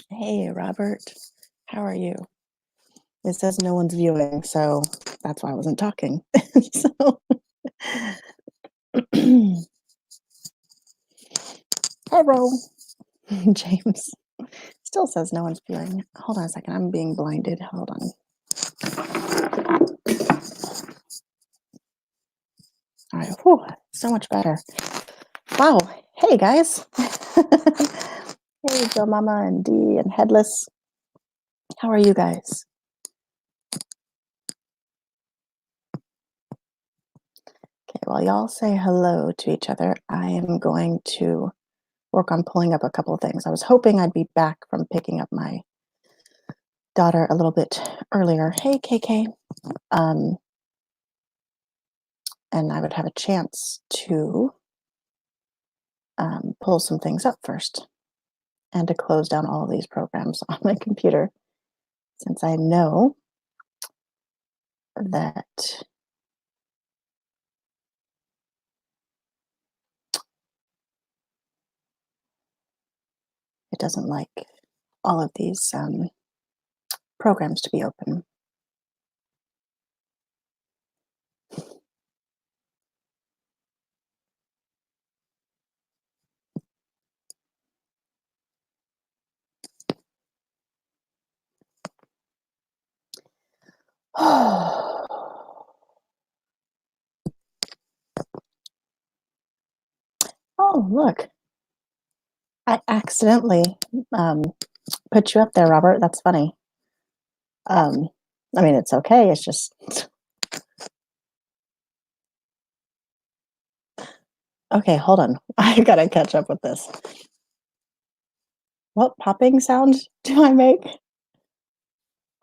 Hey, Robert. How are you? It says no one's viewing, so that's why I wasn't talking. So, hello, James. Still says no one's viewing. Hold on a second. I'm being blinded. Hold on. All right. Whew, so much better. Wow. Hey, guys. Hey, Joe Mama and Dee and Headless. How are you guys? Okay, while y'all say hello to each other, I am going to work on pulling up a couple of things. I was hoping I'd be back from picking up my daughter a little bit earlier. Hey, KK. Um, and I would have a chance to pull some things up first and to close down all of these programs on my computer, since I know that it doesn't like all of these programs to be open. Oh, look. I accidentally put you up there, Robert. That's funny. I mean, it's okay. It's just... Okay, hold on. I gotta catch up with this. What popping sound do I make?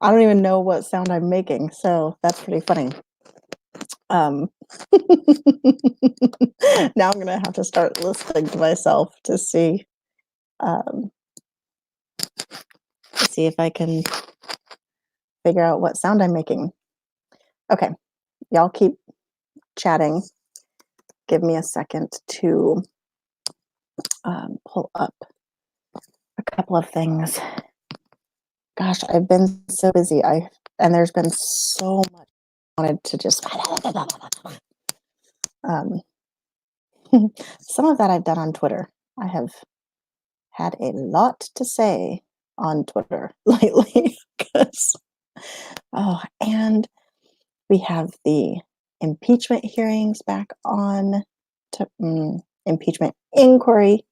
I don't even know what sound I'm making, so that's pretty funny. Now I'm gonna have to start listening to myself to see if I can figure out what sound I'm making. Okay, y'all keep chatting. Give me a second to pull up a couple of things. Gosh, I've been so busy. And there's been so much I wanted to just some of that I've done on Twitter. I have had a lot to say on Twitter lately because and we have the impeachment hearings back on impeachment inquiry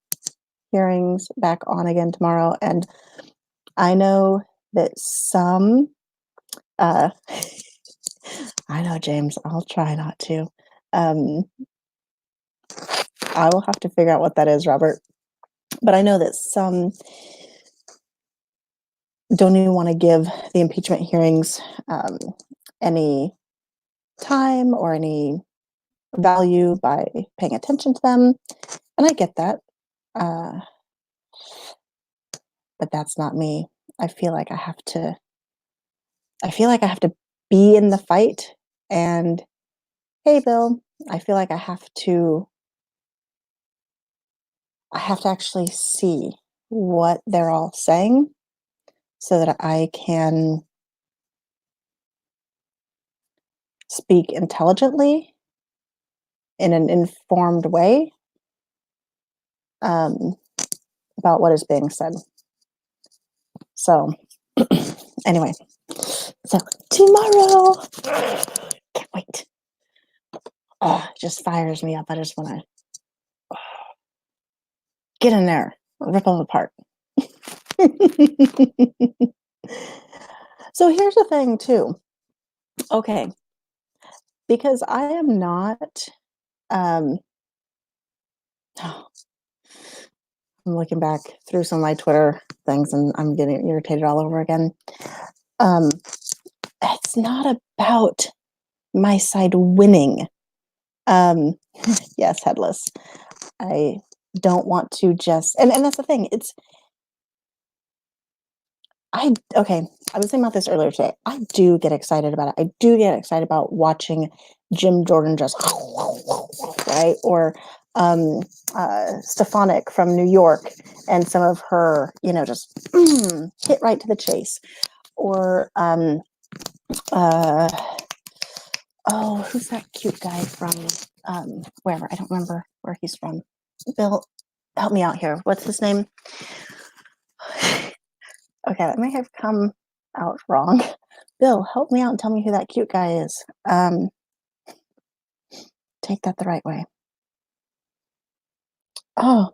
hearings back on again tomorrow, and I know that some I know, James, I'll try not to. I will have to figure out what that is, Robert. But I know that some don't even want to give the impeachment hearings any time or any value by paying attention to them. And I get that. But that's not me. I feel like I have to be in the fight. And hey, Bill, I feel like I have to actually see what they're all saying so that I can speak intelligently in an informed way about what is being said. So anyway, so tomorrow, can't wait. It just fires me up. I just want to get in there, rip them apart. So here's the thing too. Okay, because I am not I'm looking back through some of my Twitter things and I'm getting irritated all over again. It's not about my side winning. Yes, Headless. I don't want to just and that's the thing. I was thinking about this earlier today. I do get excited about it. I do get excited about watching Jim Jordan just right, or Stefanik from New York and some of her, just hit right to the chase. Or uh, oh, who's that cute guy from wherever? I don't remember where he's from. Bill, help me out here. What's his name? Okay, that may have come out wrong. Bill, help me out and tell me who that cute guy is. Take that the right way. Oh,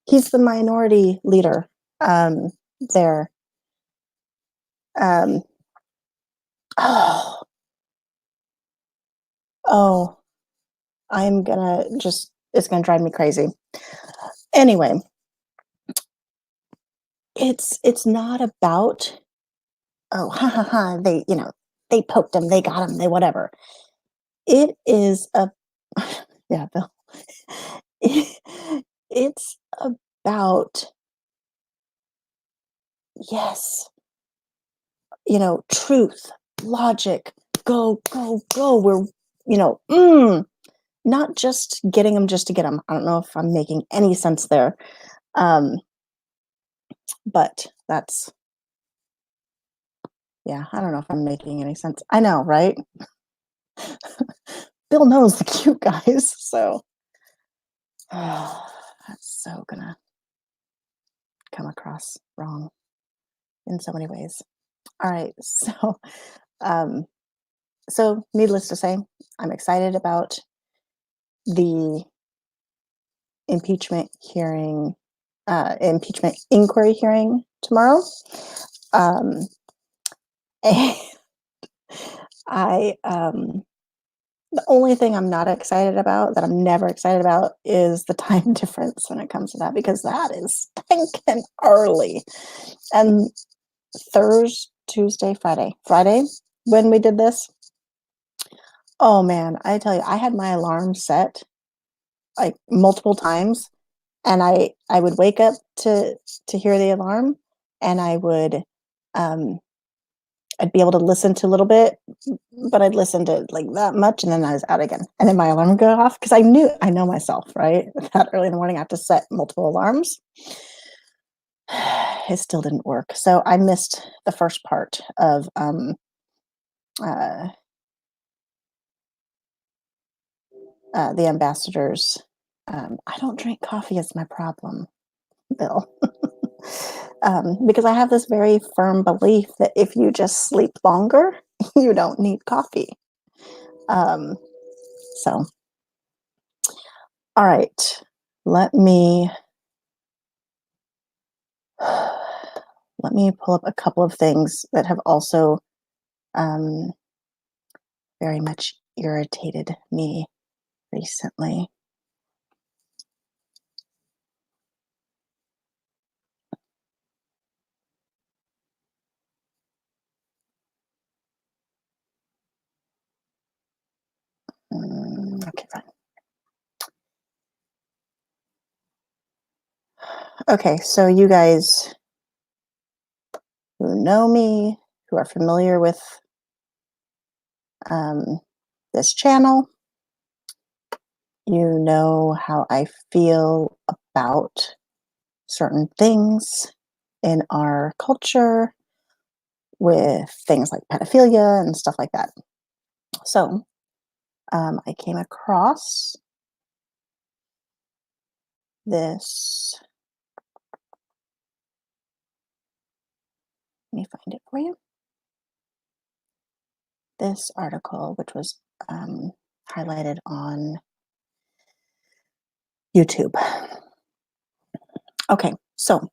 he's the minority leader there. Um, oh, oh, it's gonna drive me crazy. Anyway, it's not about, oh, ha ha ha, they poked him, they got him, they whatever. It is a, yeah, Bill. It's about, yes, truth, logic, go, go, go. We're, you know, mm, not just getting them just to get them. I don't know if I'm making any sense there. Um, but that's, yeah, I don't know if I'm making any sense. I know, right? Bill knows the cute guys, so that's so gonna come across wrong in so many ways. All right, um, so needless to say, I'm excited about the impeachment hearing, impeachment inquiry hearing tomorrow. Um, I the only thing I'm not excited about, that I'm never excited about, is the time difference when it comes to that, because that is stinking early. And Thursday, Tuesday, Friday, when we did this, oh man, I tell you, I had my alarm set like multiple times, and I would wake up to hear the alarm, and um I'd be able to listen to a little bit, but I'd listen to like that much, and then I was out again. And then my alarm would go off because I know myself, right? That early in the morning, I have to set multiple alarms. It still didn't work. So I missed the first part of uh, the ambassadors. I don't drink coffee, is my problem, Bill. Because I have this very firm belief that if you just sleep longer, you don't need coffee. Um, so all right, let me let me pull up a couple of things that have also um, very much irritated me recently. Okay, fine. Okay, so you guys who know me, who are familiar with um, this channel, you know how I feel about certain things in our culture, with things like pedophilia and stuff like that. So I came across this. Let me find it for you. This article, which was highlighted on YouTube. Okay, so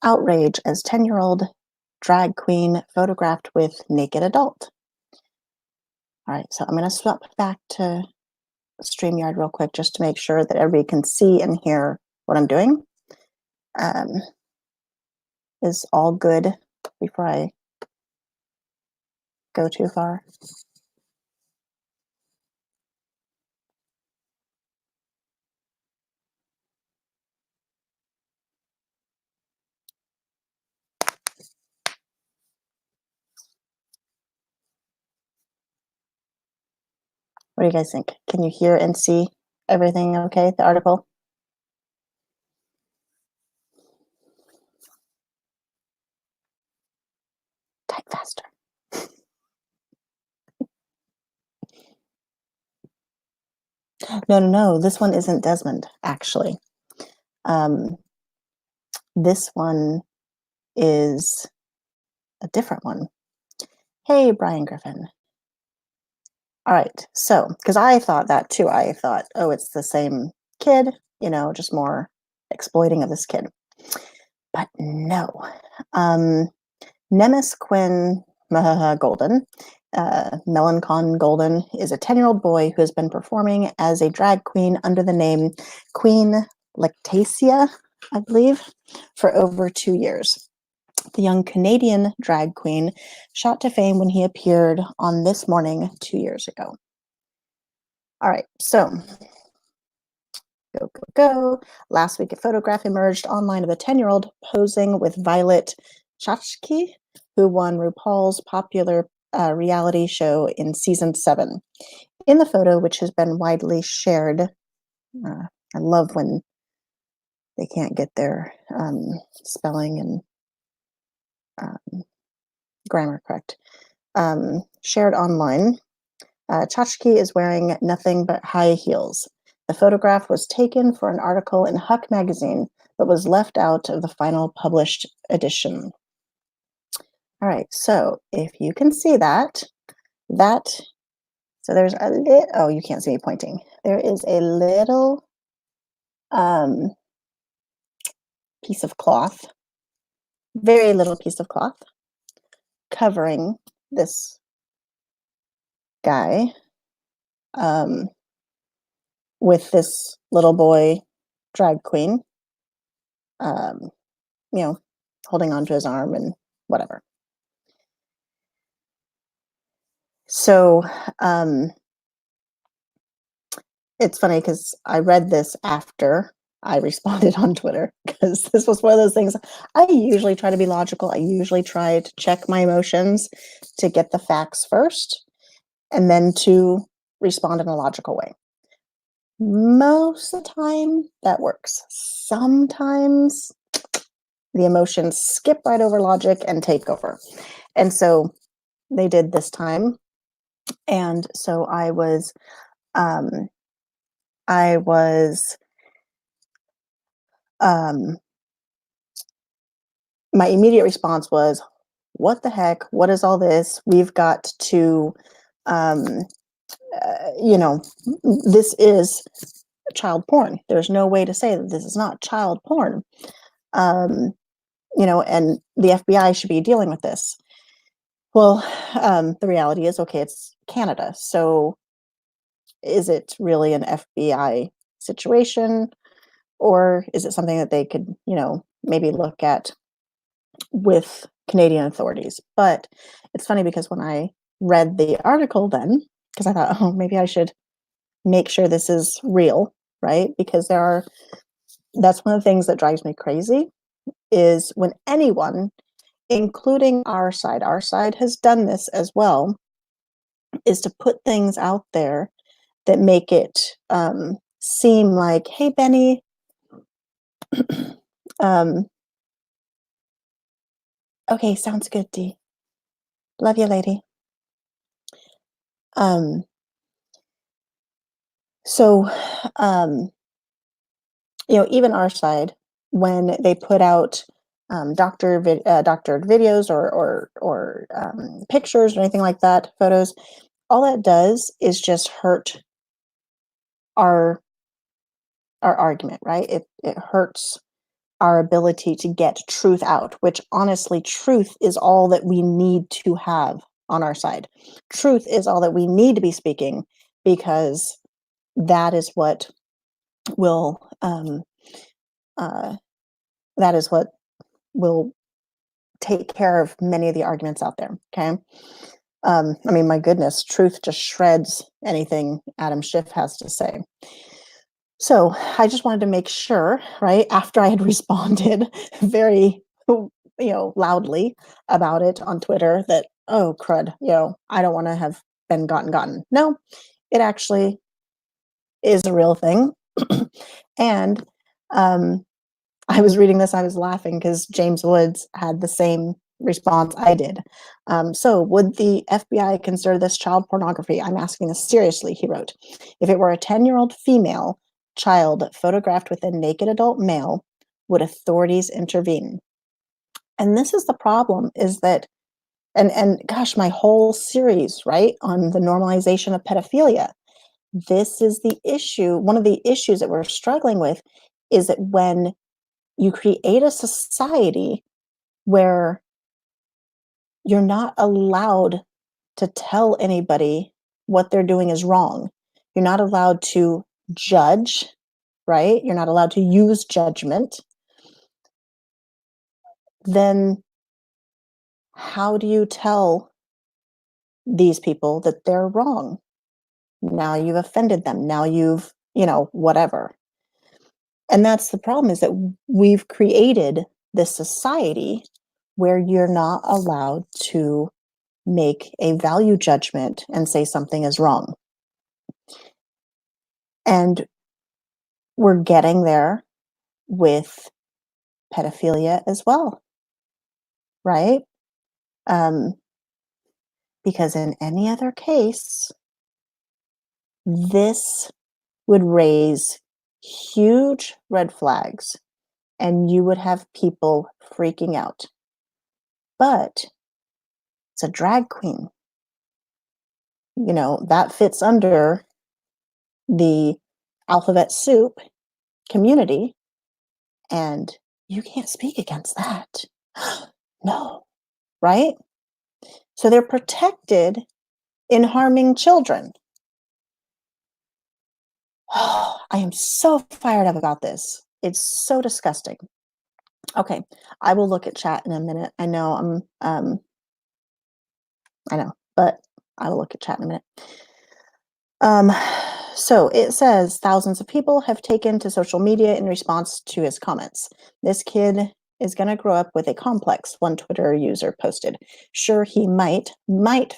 outrage as 10-year-old drag queen photographed with naked adult. All right, so I'm going to swap back to StreamYard real quick just to make sure that everybody can see and hear what I'm doing. Is all good before I go too far? What do you guys think? Can you hear and see Everything okay? The article? Type faster. No, no, no. This one isn't Desmond, actually. Um, this one is a different one. Hey, Brian Griffin. All right. So, because I thought that too. I thought, oh, it's the same kid, just more exploiting of this kid. But no. Um, Nemes Quinn Golden, Melancon Golden, is a 10-year-old boy who has been performing as a drag queen under the name Queen Lactacia, I believe, for over 2 years. The young Canadian drag queen shot to fame when he appeared on This Morning 2 years ago. All right, so go, go, go. Last week, a photograph emerged online of a 10-year-old posing with Violet Chachki, who won RuPaul's popular reality show in season 7. In the photo, which has been widely shared, I love when they can't get their spelling and grammar correct, shared online. Chachki is wearing nothing but high heels. The photograph was taken for an article in Huck magazine, but was left out of the final published edition. All right, so if you can see so there's a little, oh, you can't see me pointing. There is a little piece of cloth, very little piece of cloth, covering this guy with this little boy drag queen, um, holding onto his arm and whatever. So it's funny because I read this after I responded on Twitter, because this was one of those things. I usually try to be logical. I usually try to check my emotions to get the facts first and then to respond in a logical way. Most of the time that works. Sometimes the emotions skip right over logic and take over. And so they did this time. And so I was my immediate response was, what the heck? What is all this? We've got to, this is child porn. There's no way to say that this is not child porn. And the FBI should be dealing with this. Well, the reality is, okay, it's Canada. So is it really an FBI situation? Or is it something that they could, maybe look at with Canadian authorities? But it's funny because when I read the article then, because I thought, oh, maybe I should make sure this is real, right? Because that's one of the things that drives me crazy is when anyone, including our side has done this as well, is to put things out there that make it seem like, hey, Benny, okay, sounds good, Dee. Love you, lady. So, even our side, when they put out doctored videos or pictures or anything like that, photos, all that does is just hurt our argument, right? It hurts our ability to get truth out, which honestly, truth is all that we need to have on our side. Truth is all that we need to be speaking, because that is what will that is what will take care of many of the arguments out there. Okay. I mean, my goodness, truth just shreds anything Adam Schiff has to say. So I just wanted to make sure, right, after I had responded very, loudly about it on Twitter, that, oh, crud, I don't want to have been gotten. No, it actually is a real thing. And um, I was reading this, I was laughing because James Woods had the same response I did. So, would the FBI consider this child pornography? I'm asking this seriously, he wrote. If it were a 10-year-old female child photographed with a naked adult male, would authorities intervene? And this is the problem is that, and gosh, my whole series, right, on the normalization of pedophilia, this is the issue. One of the issues that we're struggling with is that when you create a society where you're not allowed to tell anybody what they're doing is wrong. You're not allowed to judge, right? You're not allowed to use judgment. Then how do you tell these people that they're wrong? Now you've offended them. Now you've, whatever. And that's the problem is that we've created this society where you're not allowed to make a value judgment and say something is wrong. And we're getting there with pedophilia as well, right? Um, because in any other case, this would raise huge red flags and you would have people freaking out. But it's a drag queen. That fits under the alphabet soup community, and you can't speak against that. No, right? So they're protected in harming children. Oh, I am so fired up about this. It's so disgusting. Okay, I will look at chat in a minute. I know, but I will look at chat in a minute. Um, so it says thousands of people have taken to social media in response to his comments. This kid is going to grow up with a complex, one Twitter user posted. Sure, he might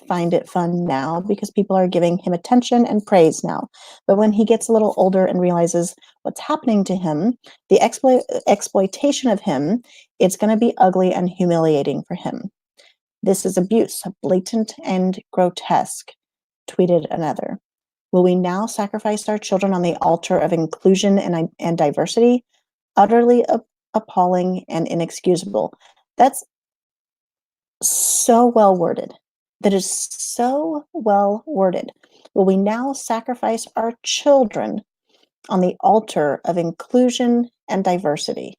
find it fun now because people are giving him attention and praise now. But when he gets a little older and realizes what's happening to him, the exploitation of him, it's going to be ugly and humiliating for him. This is abuse, blatant and grotesque, tweeted another. Will we now sacrifice our children on the altar of inclusion and diversity? Utterly appalling and inexcusable. That's so well worded. That is so well worded. Will we now sacrifice our children on the altar of inclusion and diversity?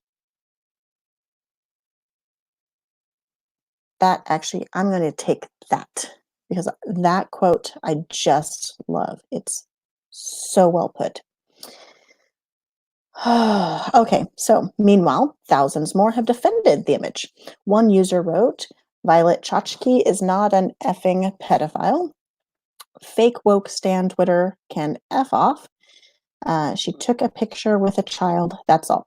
That actually, I'm going to take that because that quote I just love. It's so well put. Okay, so meanwhile, thousands more have defended the image. One user wrote, Violet Chachki is not an effing pedophile. Fake woke stan Twitter can F off. She took a picture with a child, that's all.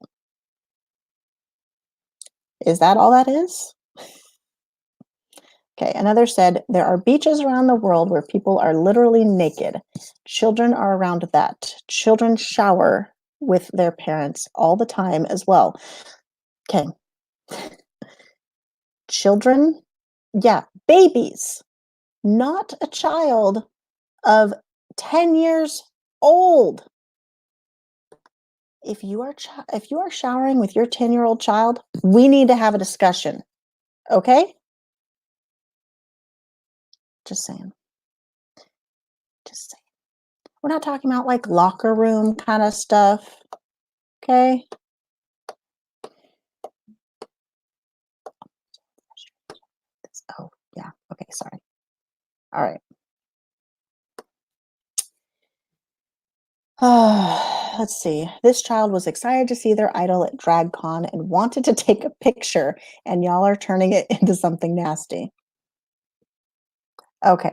Is that all that is? Okay, another said, there are beaches around the world where people are literally naked. Children are around that. Children shower with their parents all the time as well. Okay. Children, yeah, babies, not a child of 10 years old. If you are showering with your 10-year-old child, we need to have a discussion. Okay? Just saying. Just saying. We're not talking about like locker room kind of stuff. Okay? Oh, yeah. Okay, sorry. All right. Let's see. This child was excited to see their idol at DragCon and wanted to take a picture, and y'all are turning it into something nasty. Okay.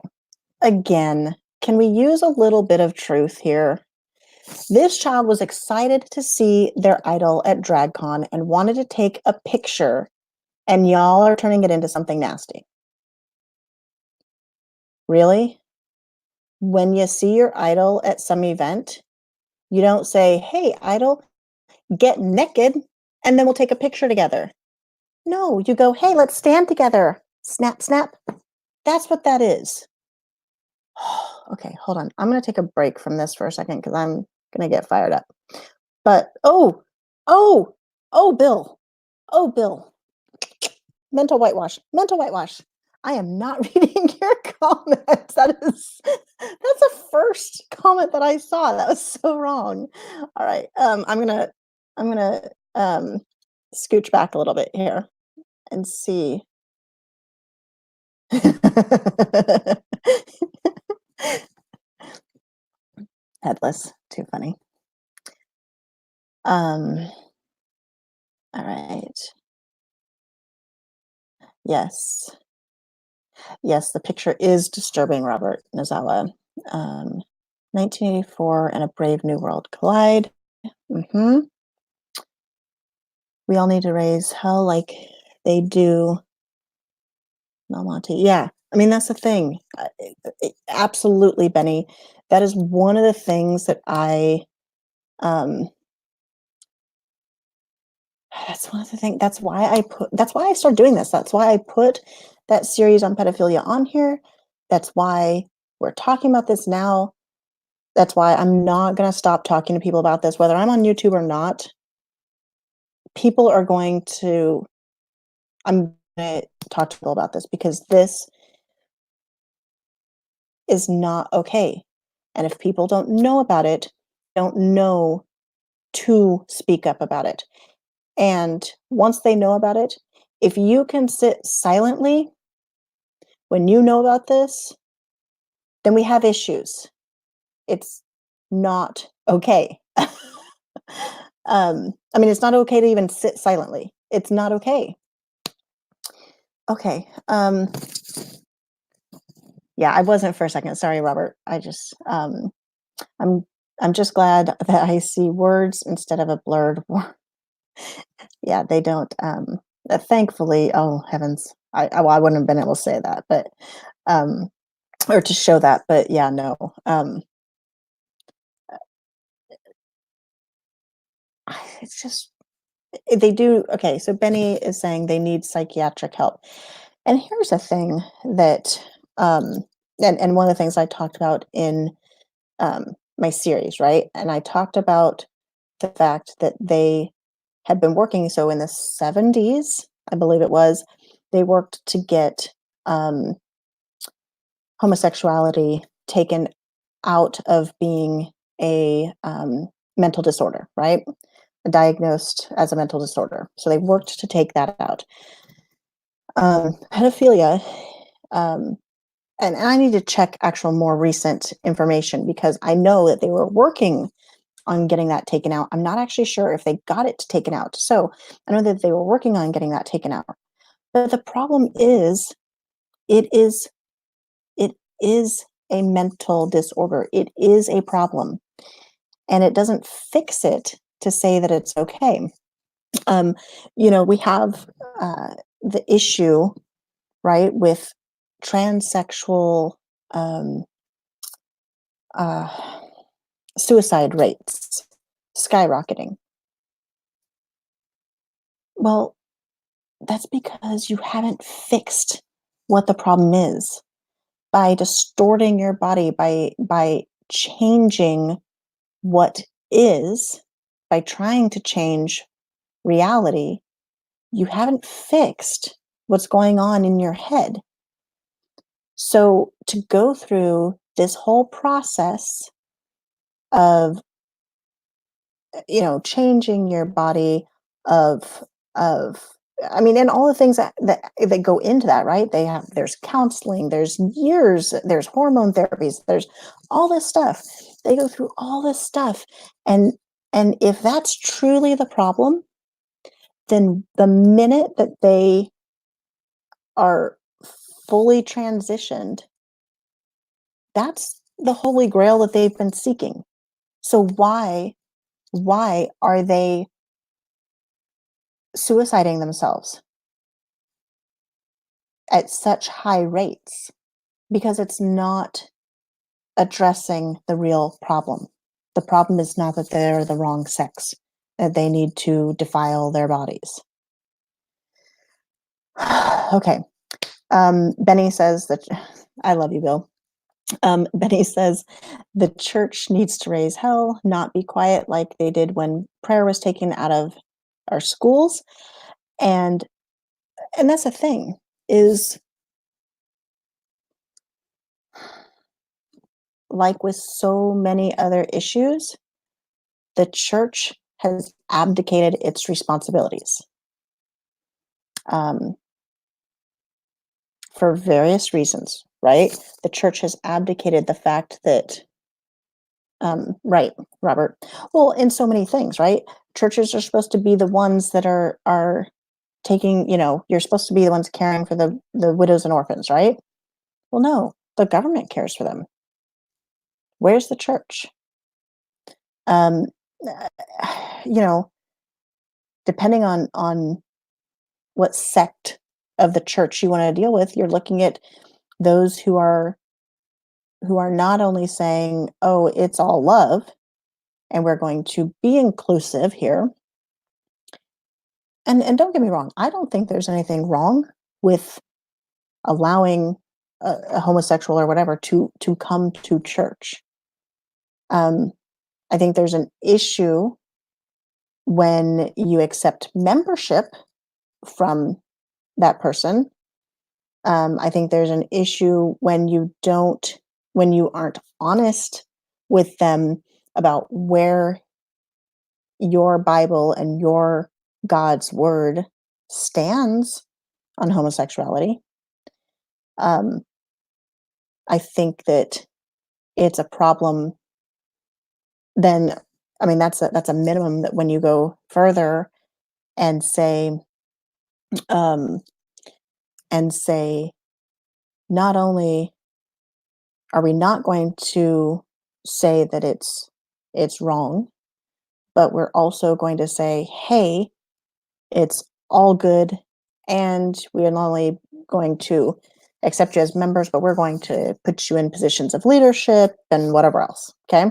Again, can we use a little bit of truth here? This child was excited to see their idol at DragCon and wanted to take a picture, and y'all are turning it into something nasty. Really? When you see your idol at some event, You don't say, "Hey, idol, get naked, and then we'll take a picture together." No, you go, "Hey, let's stand together." Snap, snap. That's what that is. Okay, hold on. I'm gonna take a break from this for a second because I'm gonna get fired up. But oh, oh, Bill, oh, Bill, mental whitewash, mental whitewash. I am not reading your comments. That's the first comment that I saw. That was so wrong. All right, I'm gonna scooch back a little bit here and see. Headless, too funny. Um, all right. Yes. Yes, the picture is disturbing, Robert Nozawa. Um, 1984 and A Brave New World collide. Mhm. We all need to raise hell like they do Monty. Yeah. I mean, that's the thing. Absolutely, Benny. That is one of the things that um, that's one of the things. That's why I started doing this. That's why I put that series on pedophilia on here. That's why we're talking about this now. That's why I'm not gonna stop talking to people about this, whether I'm on YouTube or not. People are going to I'm gonna talk to people about this because this is not okay. And if people don't know about it, don't know to speak up about it. And once they know about it, if you can sit silently when you know about this, then we have issues. It's not okay. I mean, it's not okay to even sit silently. It's not okay. Okay. Yeah, I wasn't for a second. Sorry, Robert. I'm I'm just glad that I see words instead of a blurred yeah, they don't thankfully, oh heavens. Well, I wouldn't have been able to say that, but um or to show that, but yeah, no. It's just they do okay, so Benny is saying they need psychiatric help. And here's a thing that um and one of the things I talked about in my series, right? And I talked about the fact that they had been working. So in the 70s, I believe it was, they worked to get um, homosexuality taken out of being a mental disorder, right? Diagnosed as a mental disorder. So they worked to take that out. Pedophilia, um, and I need to check actual more recent information because I know that they were working on getting that taken out. I'm not actually sure if they got it taken out. So I know that they were working on getting that taken out. But the problem is it is it is a mental disorder. It is a problem. And it doesn't fix it to say that it's okay. Um, we have the issue, right, with transsexual um, uh, suicide rates skyrocketing. Well, that's because you haven't fixed what the problem is. By distorting your body, by changing what is, by trying to change reality, you haven't fixed what's going on in your head. So to go through this whole process of changing your body of I mean, and all the things that go into that, right? There's counseling, there's years, there's hormone therapies, there's all this stuff. They go through all this stuff. And and if that's truly the problem, then the minute that they are fully transitioned, that's the holy grail that they've been seeking. So why are they suiciding themselves at such high rates? Because it's not addressing the real problem. The problem is not that they're the wrong sex, that they need to defile their bodies. Okay. Benny says that I love you, Bill. Benny says the church needs to raise hell, not be quiet like they did when prayer was taken out of our schools. And that's the thing is like with so many other issues, the church has abdicated its responsibilities um, for various reasons, right? The church has abdicated the fact that, right, Robert. Well, in so many things, right? Churches are supposed to be the ones that are taking, you're supposed to be the ones caring for the widows and orphans, right? Well, no, the government cares for them. Where's the church? Um, you know, depending on what sect of the church you want to deal with, you're looking at those who are not only saying, "Oh, it's all love and we're going to be inclusive here." And don't get me wrong, I don't think there's anything wrong with allowing a homosexual or whatever to come to church. Um, I think there's an issue when you accept membership from that person. I think there's an issue when you aren't honest with them about where your Bible and your God's word stands on homosexuality. Um, I think that it's a problem. Then, I mean, that's a minimum that when you go further and say um, and say not only are we not going to say that it's wrong, but we're also going to say, hey, it's all good, and we are not only going to accept you as members, but we're going to put you in positions of leadership and whatever else. Okay,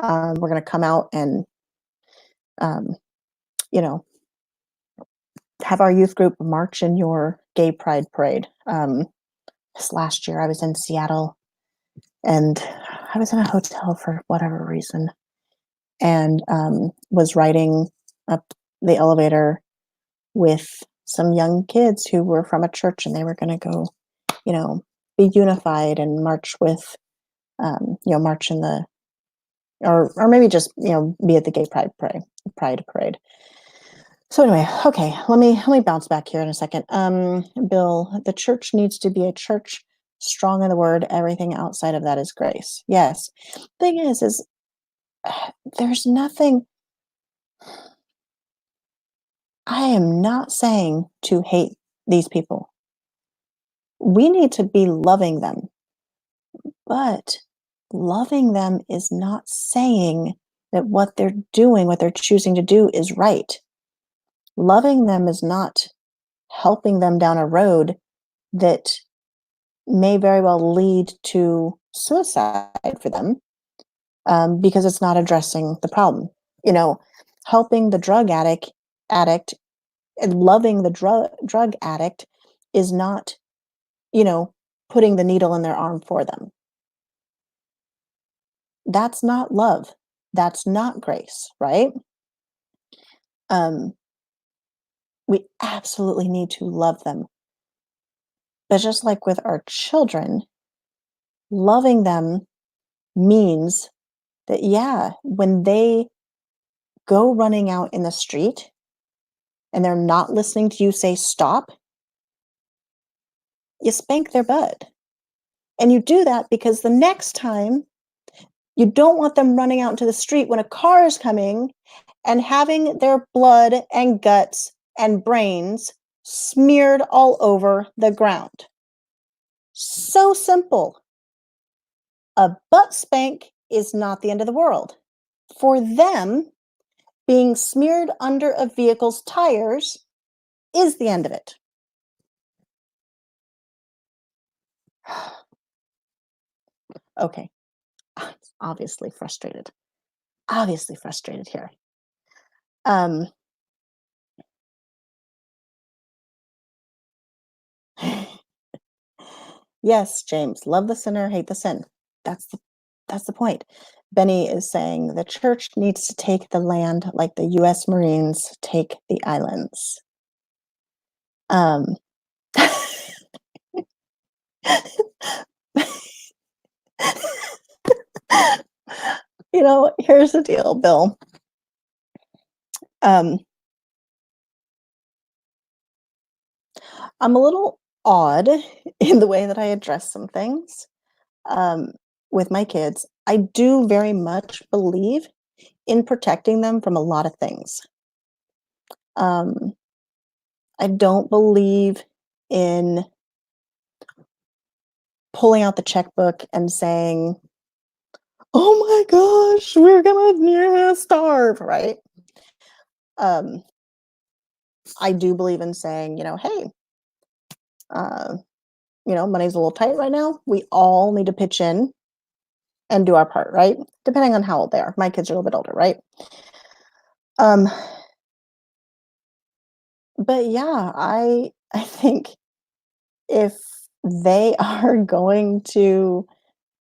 we're going to come out and um, you know have our youth group march in your gay pride parade. This last year, I was in Seattle, and I was in a hotel for whatever reason, and was riding up the elevator with some young kids who were from a church, and they were going to go, you know, be unified and march with, march in the, or maybe just, be at the gay pride parade. So anyway, okay, let me bounce back here in a second. Bill, the church needs to be a church strong in the word. Everything outside of that is grace. Yes. Thing is there's nothing. I am not saying to hate these people. We need to be loving them, but loving them is not saying that what they're doing, what they're choosing to do is right. Loving them is not helping them down a road that may very well lead to suicide for them, because it's not addressing the problem. You know, helping the addict and loving the drug addict is not, you know, putting the needle in their arm for them. That's not love. That's not grace, right? Um, we absolutely need to love them. But just like with our children, loving them means that, yeah, when they go running out in the street and they're not listening to you say stop, you spank their butt. And you do that because the next time you don't want them running out into the street when a car is coming and having their blood and guts and brains smeared all over the ground. So simple. A butt spank is not the end of the world. For them, being smeared under a vehicle's tires is the end of it. Okay, obviously frustrated. obviously frustrated here. Um, yes, James, love the sinner, hate the sin. That's the that's the point. Benny is saying the church needs to take the land like the US Marines take the islands. Um, here's the deal, Bill. Um, I'm a little odd in the way that I address some things um, with my kids. I do very much believe in protecting them from a lot of things. Um, I don't believe in pulling out the checkbook and saying, "Oh my gosh, we're gonna yeah, starve," right? Um, I do believe in saying, "Hey, uh, money's a little tight right now. We all need to pitch in and do our part, right?" Depending on how old they are. My kids are a little bit older, right? Um, but yeah, I think if they are going to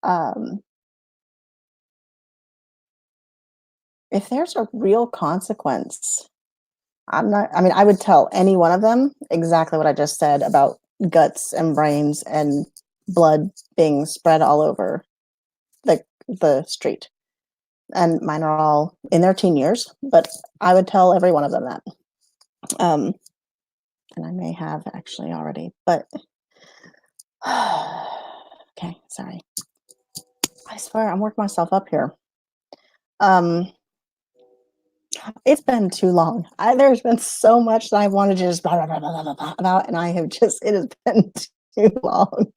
um, if there's a real consequence, I mean, I would tell any one of them exactly what I just said about guts and brains and blood being spread all over the street. And mine are all in their teen years, but I would tell every one of them that. Um, and I may have actually already, but okay, sorry. I swear I'm working myself up here. Um, it's been too long. There's been so much that I wanted to just blah, blah, blah, blah, blah, blah, about, and it has been too long.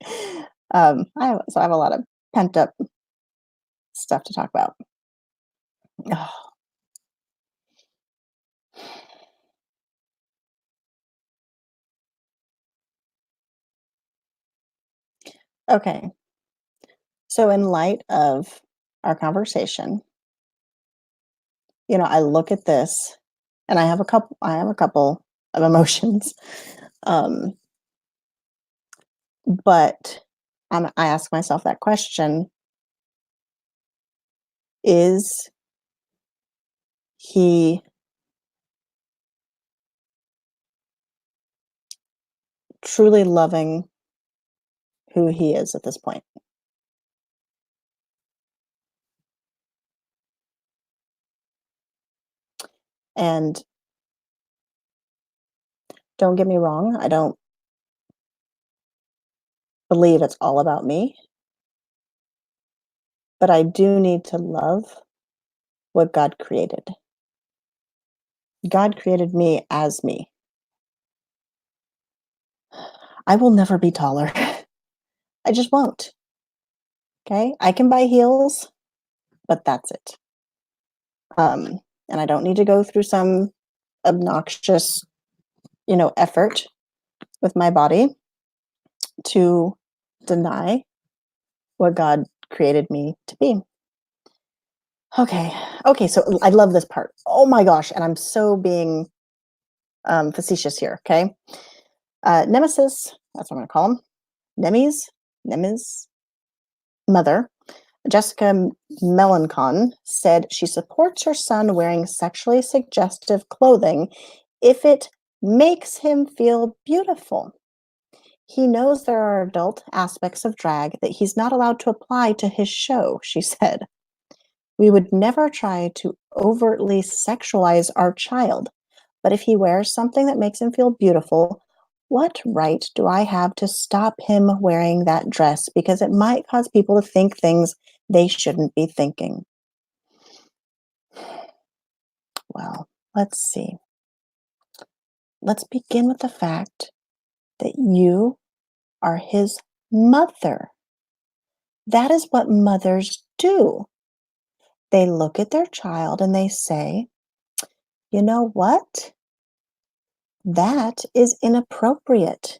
So I have a lot of pent up stuff to talk about. Oh, okay, so in light of our conversation, I look at this, and I have a couple of emotions, um, but I ask myself that question: Is he truly loving who he is at this point? And don't get me wrong, I don't believe it's all about me, but I do need to love what God created. God created me as me. I will never be taller. I just won't. Okay. I can buy heels, but that's it. Um, and I don't need to go through some obnoxious, effort with my body to deny what God created me to be. Okay. Okay. So I love this part. Oh my gosh. And I'm so being facetious here. Okay. Nemesis, that's what I'm going to call him. Nemes, mother, Jessica Melancon, said she supports her son wearing sexually suggestive clothing if it makes him feel beautiful. He knows there are adult aspects of drag that he's not allowed to apply to his show, she said. We would never try to overtly sexualize our child, but if he wears something that makes him feel beautiful, what right do I have to stop him wearing that dress because it might cause people to think things they shouldn't be thinking? Well, let's see. Let's begin with the fact that you are his mother. That is what mothers do. They look at their child and they say, you know what? That is inappropriate.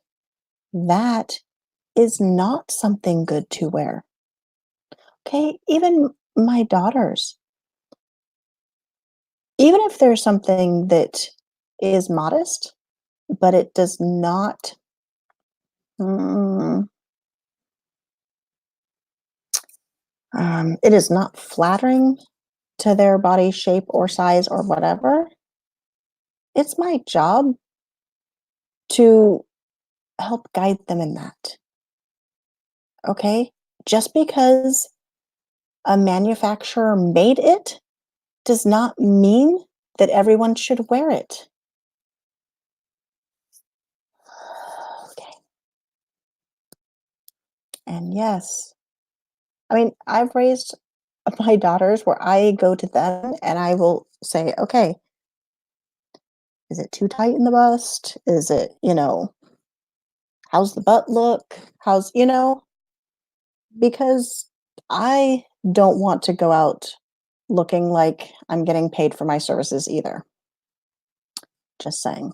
That is not something good to wear. Okay, even my daughters, Even if there's something that is modest, but it does not, mm, it is not flattering to their body shape or size or whatever, it's my job to help guide them in that. Okay? Just because a manufacturer made it does not mean that everyone should wear it. Okay. And yes, I mean, I've raised my daughters where I go to them and I will say, okay, is it too tight in the bust? Is it, how's the butt look? Because I don't want to go out looking like I'm getting paid for my services either. Just saying.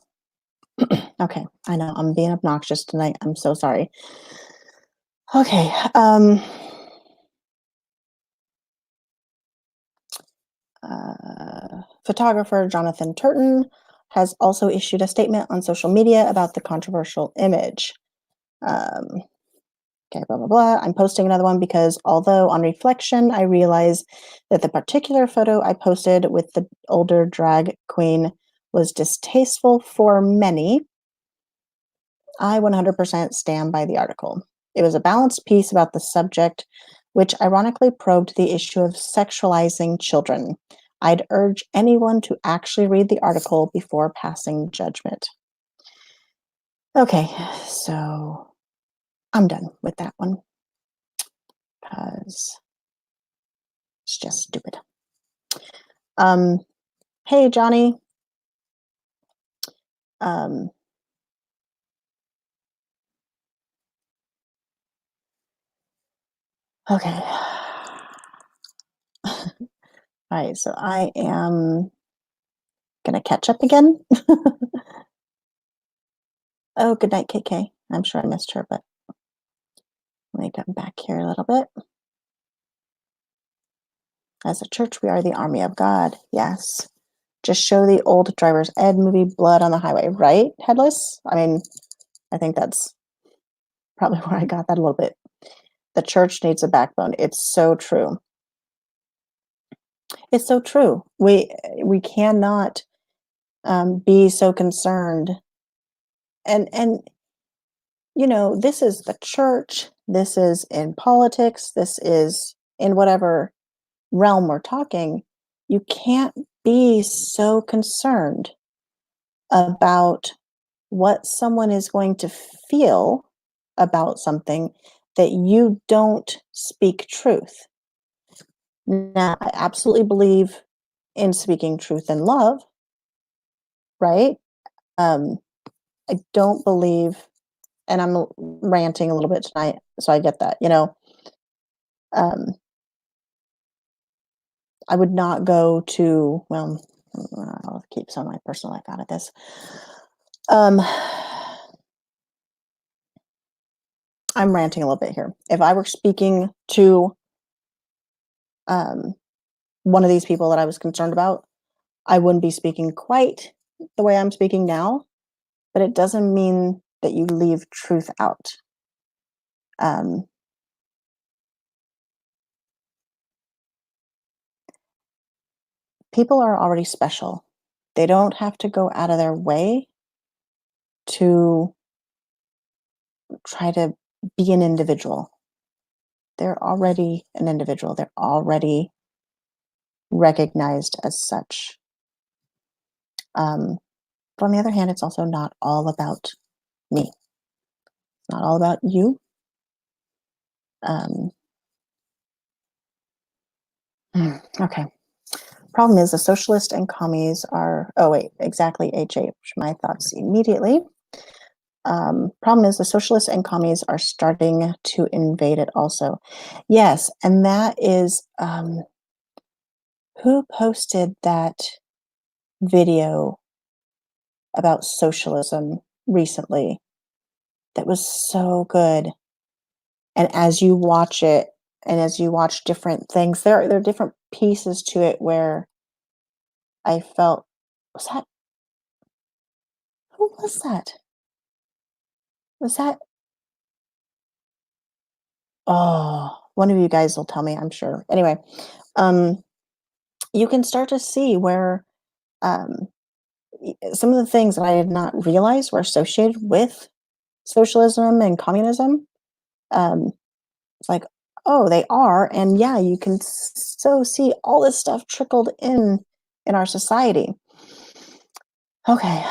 Okay, I know I'm being obnoxious tonight. I'm so sorry. Okay, photographer Jonathan Turton has also issued a statement on social media about the controversial image. Um, okay, blah, blah, blah. I'm posting another one because although on reflection, I realize that the particular photo I posted with the older drag queen was distasteful for many, I 100% stand by the article. It was a balanced piece about the subject, which ironically probed the issue of sexualizing children. I'd urge anyone to actually read the article before passing judgment. Okay, so I'm done with that one because it's just stupid. Hey, Johnny. Um, okay. All right, so I am gonna catch up again. Oh, good night, KK. I'm sure I missed her, but let me come back here a little bit. As a church, we are the army of God. Yes. Just show the old driver's ed movie, Blood on the Highway, right? Headless? I mean, I think that's probably where I got that a little bit. The church needs a backbone. It's so true. It's so true. We cannot be so concerned. And this is the church. This is in politics. This is in whatever realm we're talking. You can't be so concerned about what someone is going to feel about something that you don't speak truth. Now, I absolutely believe in speaking truth in love, right? Um, I don't believe, and I'm ranting a little bit tonight, so I get that, um, I would not go to, well, I'll keep some of my personal life out of this. I'm ranting a little bit here. If I were speaking to um, one of these people that I was concerned about, I wouldn't be speaking quite the way I'm speaking now, but it doesn't mean that you leave truth out. Um, People are already special. They don't have to go out of their way to try to be an individual. They're already an individual. They're already recognized as such. But on the other hand, it's also not all about me. It's not all about you. Um, okay. Problem is, the socialist and commies are. Oh wait, exactly. HH. My thoughts immediately. Problem is, the socialists and commies are starting to invade it also. Yes, and that is who posted that video about socialism recently. That was so good. And as you watch it, and as you watch different things, there are different pieces to it where I felt was that who was that? Was that oh, one of you guys will tell me, I'm sure. Anyway, um, you can start to see where um, some of the things that I had not realized were associated with socialism and communism. Um, it's like, oh, they are, and yeah, you can so see all this stuff trickled in our society. Okay,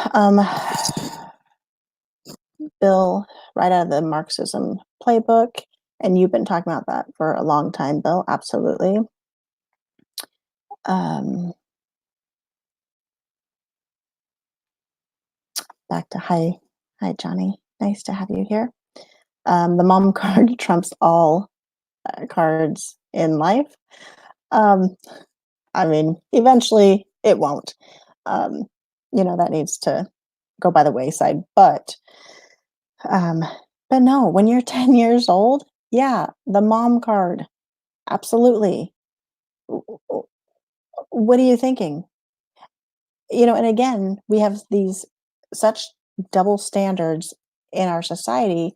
Bill, right out of the Marxism playbook, and you've been talking about that for a long time, Bill. Absolutely. Um, back to hi, Johnny. Nice to have you here. The mom card trumps all cards in life. Um, I mean, eventually it won't. Um, that needs to go by the wayside. Um, but no, when you're 10 years old, yeah, the mom card, absolutely. What are you thinking? And again, we have these such double standards in our society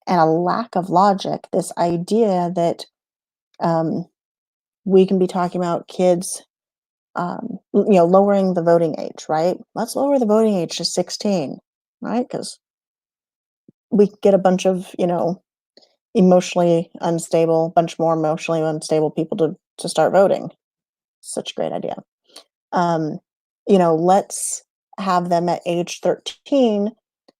and a lack of logic. This idea that um, we can be talking about kids, lowering the voting age, right? Let's lower the voting age to 16, right? Because we get a bunch of, emotionally unstable, bunch more emotionally unstable people to start voting. Such a great idea. Um, let's have them at age 13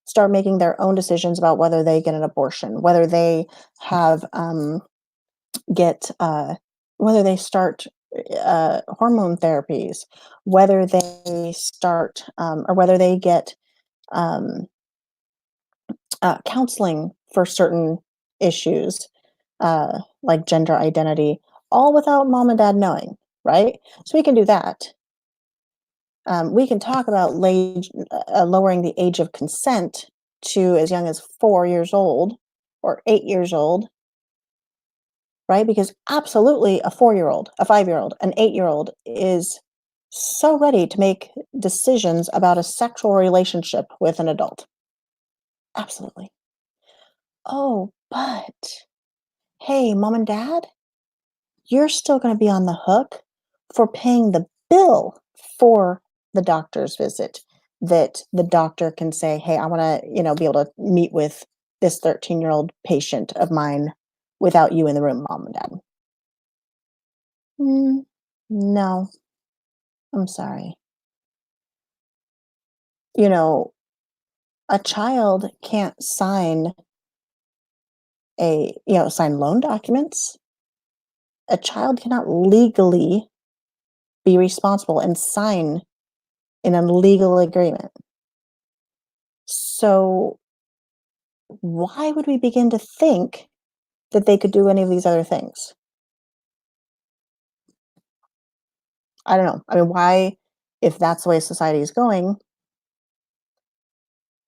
start making their own decisions about whether they get an abortion, whether they have get whether they start hormone therapies, whether they start or whether they get um, counseling for certain issues like gender identity, all without mom and dad knowing, right? So we can do that. We can talk about lowering the age of consent to as young as 4 years old or 8 years old, right? Because absolutely a 4 year old, a 5 year old, an 8 year old is so ready to make decisions about a sexual relationship with an adult. Absolutely. Oh, but hey, mom and dad, you're still going to be on the hook for paying the bill for the doctor's visit. That the doctor can say, hey, I want to, be able to meet with this 13-year-old patient of mine without you in the room, mom and dad. No, I'm sorry. You know, a child can't sign loan documents. A child cannot legally be responsible and sign in a legal agreement. So why would we begin to think that they could do any of these other things? I don't know. I mean, why, if that's the way society is going,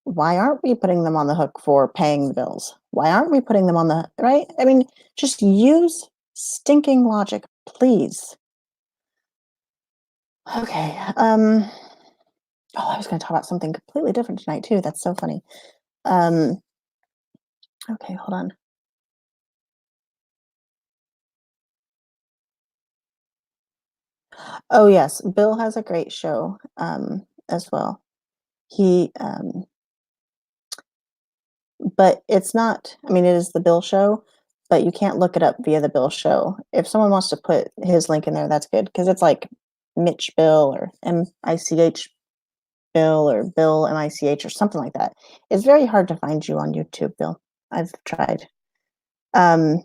why aren't we putting them on the hook for paying the bills? Why aren't we putting them on the right? I mean, just use stinking logic, please. Okay. Oh, I was going to talk about something completely different tonight too. That's so funny. Um, okay, hold on. Oh yes, Bill has a great show as well. He but it's not, I mean, it is the Bill Show, but you can't look it up via the Bill Show. If someone wants to put his link in there, that's good because it's like Mitch Bill or MICH Bill or Bill MICH or something like that. It's very hard to find you on YouTube, Bill. I've tried. Um,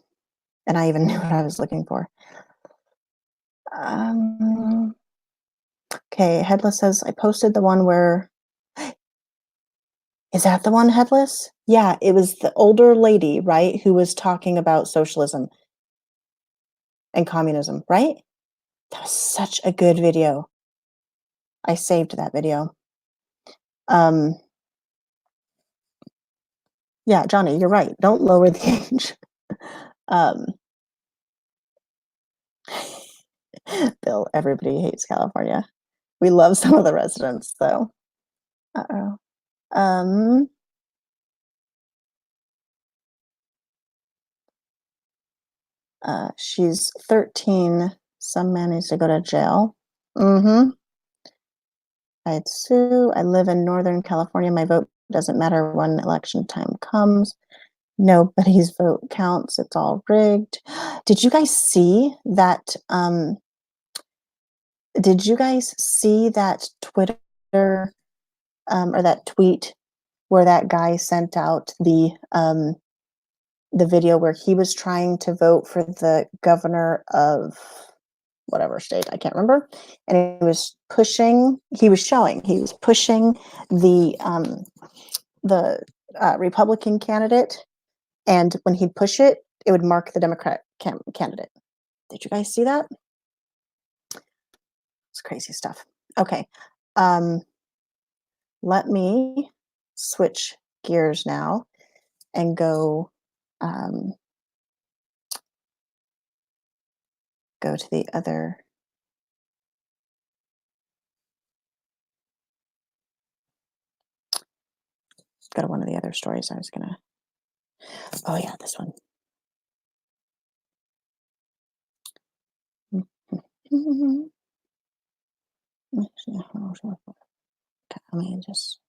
and I even knew what I was looking for. Um, okay, Headless says, I posted the one where, is that the one, Headless? Yeah, it was the older lady, right, who was talking about socialism and communism, right? That was such a good video. I saved that video. Um, yeah, Johnny, you're right. Don't lower the age. Um, Bill, everybody hates California. We love some of the residents, though. Uh-oh. Um, she's 13. Some man needs to go to jail. Mm-hmm. I'd sue. I live in Northern California. My vote doesn't matter when election time comes. Nobody's vote counts. It's all rigged. Did you guys see that? Did you guys see that Twitter or that tweet where that guy sent out the video where he was trying to vote for the governor of whatever state, I can't remember, and he was pushing the Republican candidate, and when he'd push it, it would mark the Democrat candidate. Did you guys see that? It's crazy stuff. Okay, um, let me switch gears now and um, go to the other. Go to one of the other stories I was gonna. Oh yeah, this one. Let me just.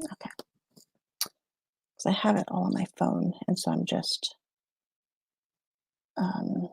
Okay, because I have it all on my phone, and so I'm just. Um,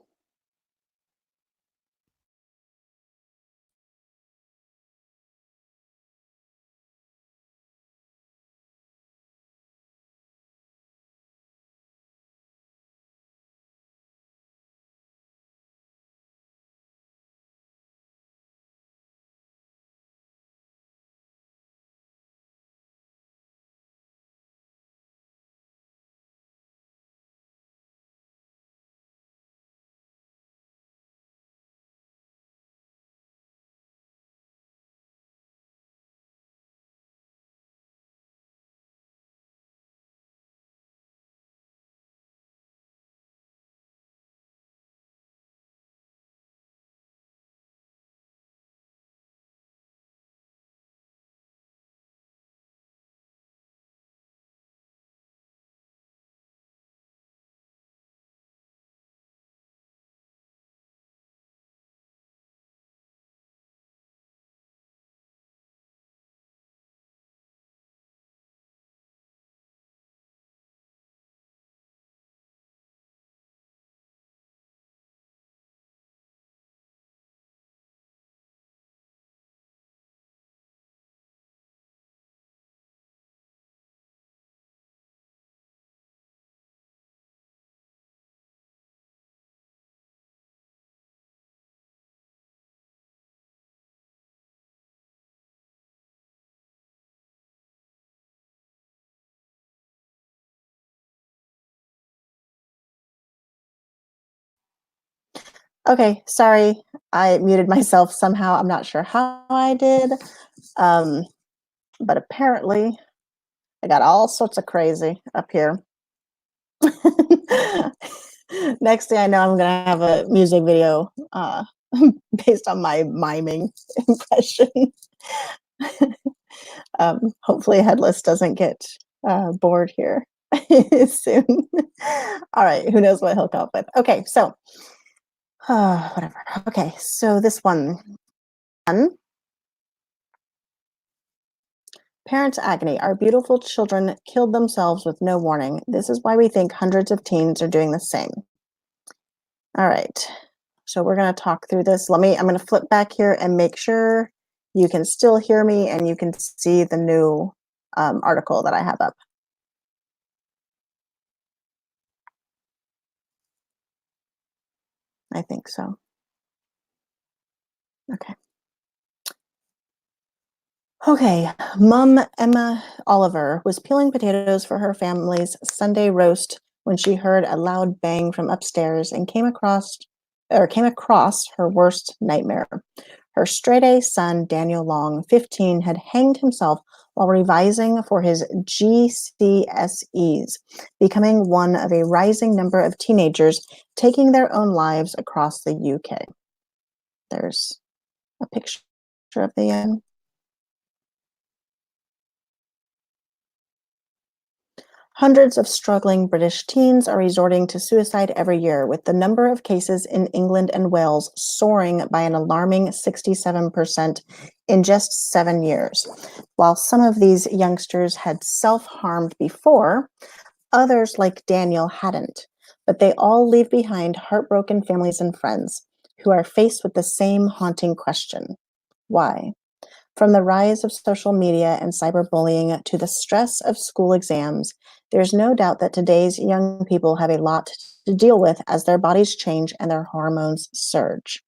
okay, sorry, I muted myself somehow. I'm not sure how I did, um, but apparently I got all sorts of crazy up here. Next thing I know, I'm gonna have a music video based on my miming impression. Hopefully, Headless doesn't get bored here soon. All right, who knows what he'll come up with? Okay, so whatever. Okay, so this one. Parents' agony. Our beautiful children killed themselves with no warning. This is why we think hundreds of teens are doing the same. All right. So we're going to talk through this. I'm going to flip back here and make sure you can still hear me and you can see the new article that I have up. I think so. Okay. Okay, Mom Emma Oliver was peeling potatoes for her family's Sunday roast when she heard a loud bang from upstairs and came across her worst nightmare. Her straight-A son, Daniel Long, 15, had hanged himself while revising for his GCSEs, becoming one of a rising number of teenagers taking their own lives across the UK. There's a picture of the Hundreds of struggling British teens are resorting to suicide every year, with the number of cases in England and Wales soaring by an alarming 67% in just 7 years. While some of these youngsters had self harmed before, others, like Daniel, hadn't. But they all leave behind heartbroken families and friends who are faced with the same haunting question: why? From the rise of social media and cyberbullying to the stress of school exams, there's no doubt that today's young people have a lot to deal with as their bodies change and their hormones surge.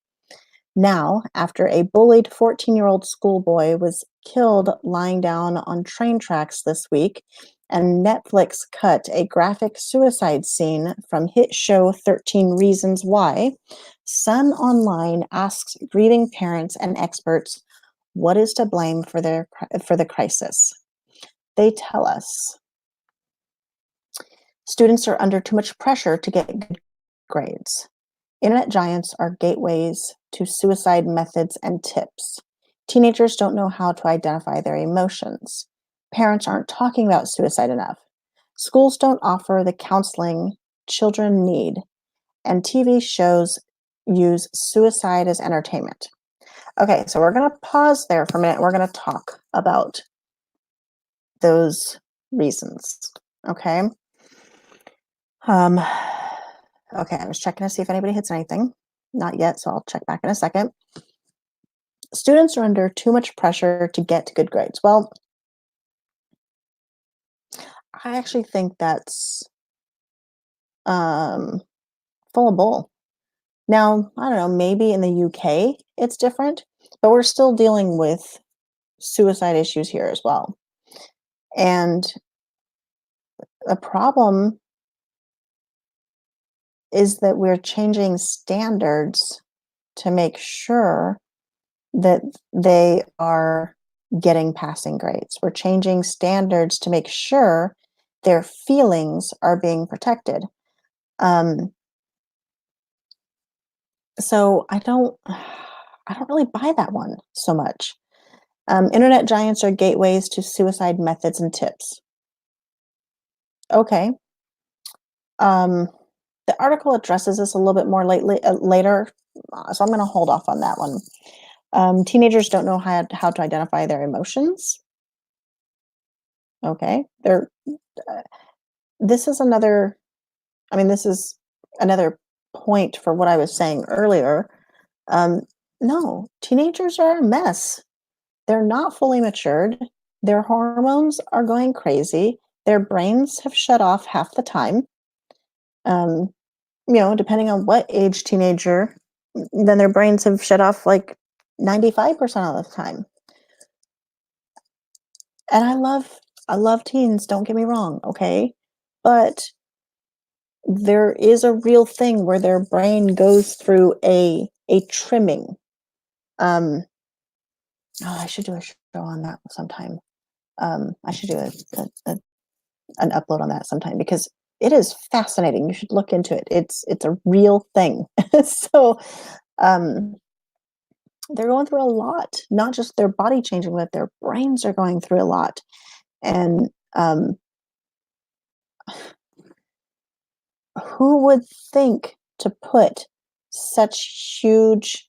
Now, after a bullied 14-year-old schoolboy was killed lying down on train tracks this week, and Netflix cut a graphic suicide scene from hit show 13 Reasons Why, Sun Online asks grieving parents and experts what is to blame for the crisis. They tell us students are under too much pressure to get good grades. Internet giants are gateways to suicide methods and tips. Teenagers don't know how to identify their emotions. Parents aren't talking about suicide enough. Schools don't offer the counseling children need, and TV shows use suicide as entertainment. Okay, so we're going to pause there for a minute. We're going to talk about those reasons. Okay. Um, okay, I was checking to see if anybody hits anything. Not yet, so I'll check back in a second. Students are under too much pressure to get good grades. Well, I actually think that's um, full of bull. Now, I don't know, maybe in the UK it's different, but we're still dealing with suicide issues here as well. And the problem is that we're changing standards to make sure that they are getting passing grades. We're changing standards to make sure their feelings are being protected. Um, so I don't really buy that one so much. Internet giants are gateways to suicide methods and tips. Okay. Um, the article addresses this a little bit more later, so I'm going to hold off on that one. Teenagers don't know how to identify their emotions. Okay. Uh, this is another, I mean, this is another point for what I was saying earlier. Um, no, teenagers are a mess. They're not fully matured. Their hormones are going crazy. Their brains have shut off half the time. Um, depending on what age teenager, then their brains have shut off like 95% of the time. And I love teens, don't get me wrong, okay? But there is a real thing where their brain goes through a trimming. Um, oh, I should do a show on that sometime. I should do an upload on that sometime because it is fascinating. You should look into it. It's a real thing. So um, they're going through a lot, not just their body changing, but their brains are going through a lot. And who would think to put such huge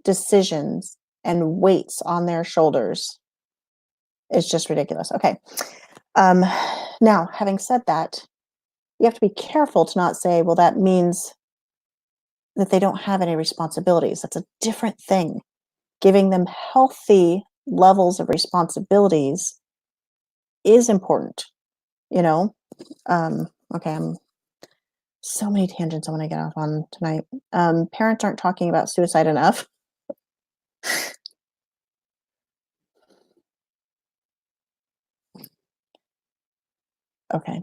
decisions and weights on their shoulders? It's just ridiculous. Okay. Um, Now, having said that, you have to be careful to not say, well, that means that they don't have any responsibilities. That's a different thing. Giving them healthy levels of responsibilities is important, you know? Okay, I'm so many tangents I want to get off on tonight. Parents aren't talking about suicide enough. Okay,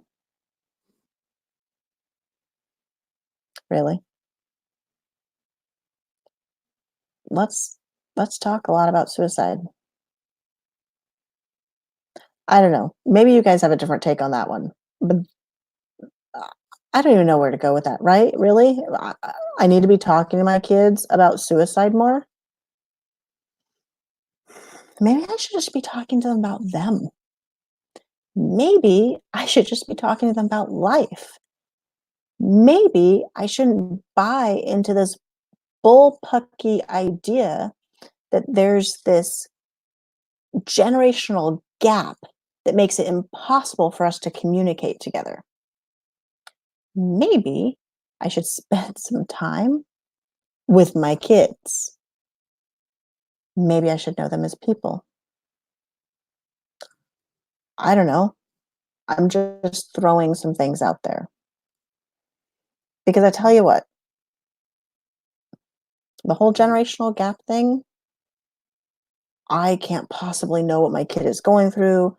really? Let's let's talk a lot about suicide. I don't know. Maybe you guys have a different take on that one, but uh, I don't even know where to go with that, right? Really? I need to be talking to my kids about suicide more? Maybe I should just be talking to them about them. Maybe I should just be talking to them about life. Maybe I shouldn't buy into this bullpucky idea that there's this generational gap that makes it impossible for us to communicate together. Maybe I should spend some time with my kids. Maybe I should know them as people. I don't know. I'm just throwing some things out there. Because I tell you what, the whole generational gap thing, I can't possibly know what my kid is going through.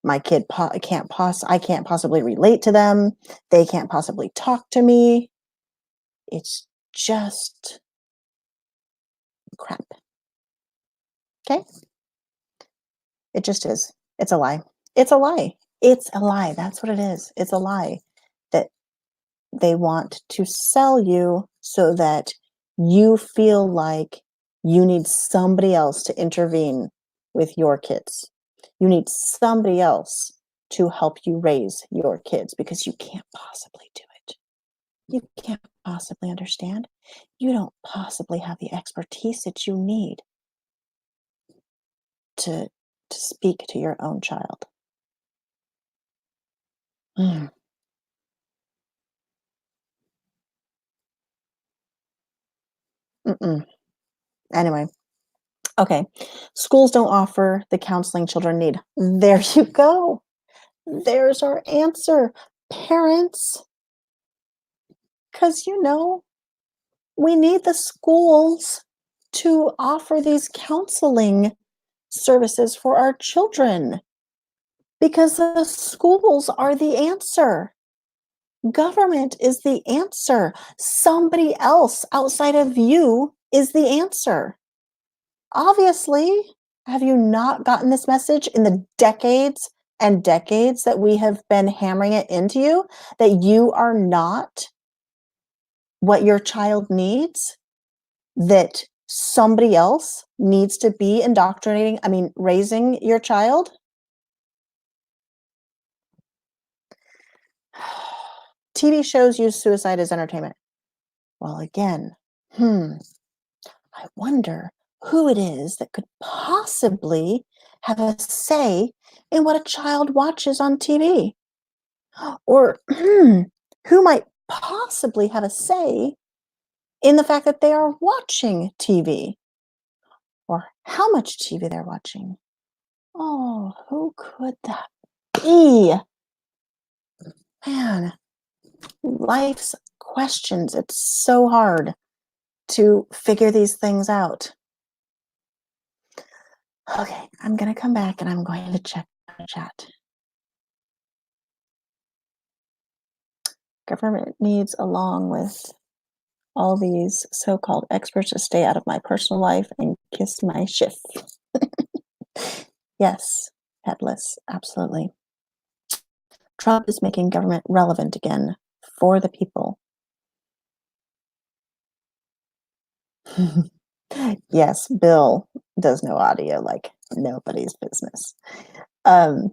My kid I can't possibly relate to them. They can't possibly talk to me. It's just crap. Okay? It just is. It's a lie. It's a lie. It's a lie. That's what it is. It's a lie that they want to sell you so that you feel like you need somebody else to intervene with your kids. You need somebody else to help you raise your kids because you can't possibly do it. You can't possibly understand. You don't possibly have the expertise that you need to to speak to your own child. Mm, mm-mm. Anyway, okay. Schools don't offer the counseling children need. There you go. There's our answer. Parents, because we need the schools to offer these counseling services for our children because the schools are the answer. Government is the answer. Somebody else outside of you is the answer. Obviously, have you not gotten this message in the decades and decades that we have been hammering it into you that you are not what your child needs, that somebody else needs to be raising your child? TV shows use suicide as entertainment. Well, again, hmm, I wonder who it is that could possibly have a say in what a child watches on TV. Or who might possibly have a say in the fact that they are watching TV or how much TV they're watching. Oh, who could that be? Man, life's questions. It's so hard to figure these things out. Okay, I'm going to come back and I'm going to check the chat. Government needs, along with all these so-called experts, to stay out of my personal life and kiss my shift. Yes, headless, absolutely. Trump is making government relevant again for the people. Yes, Bill does no audio like nobody's business. Um,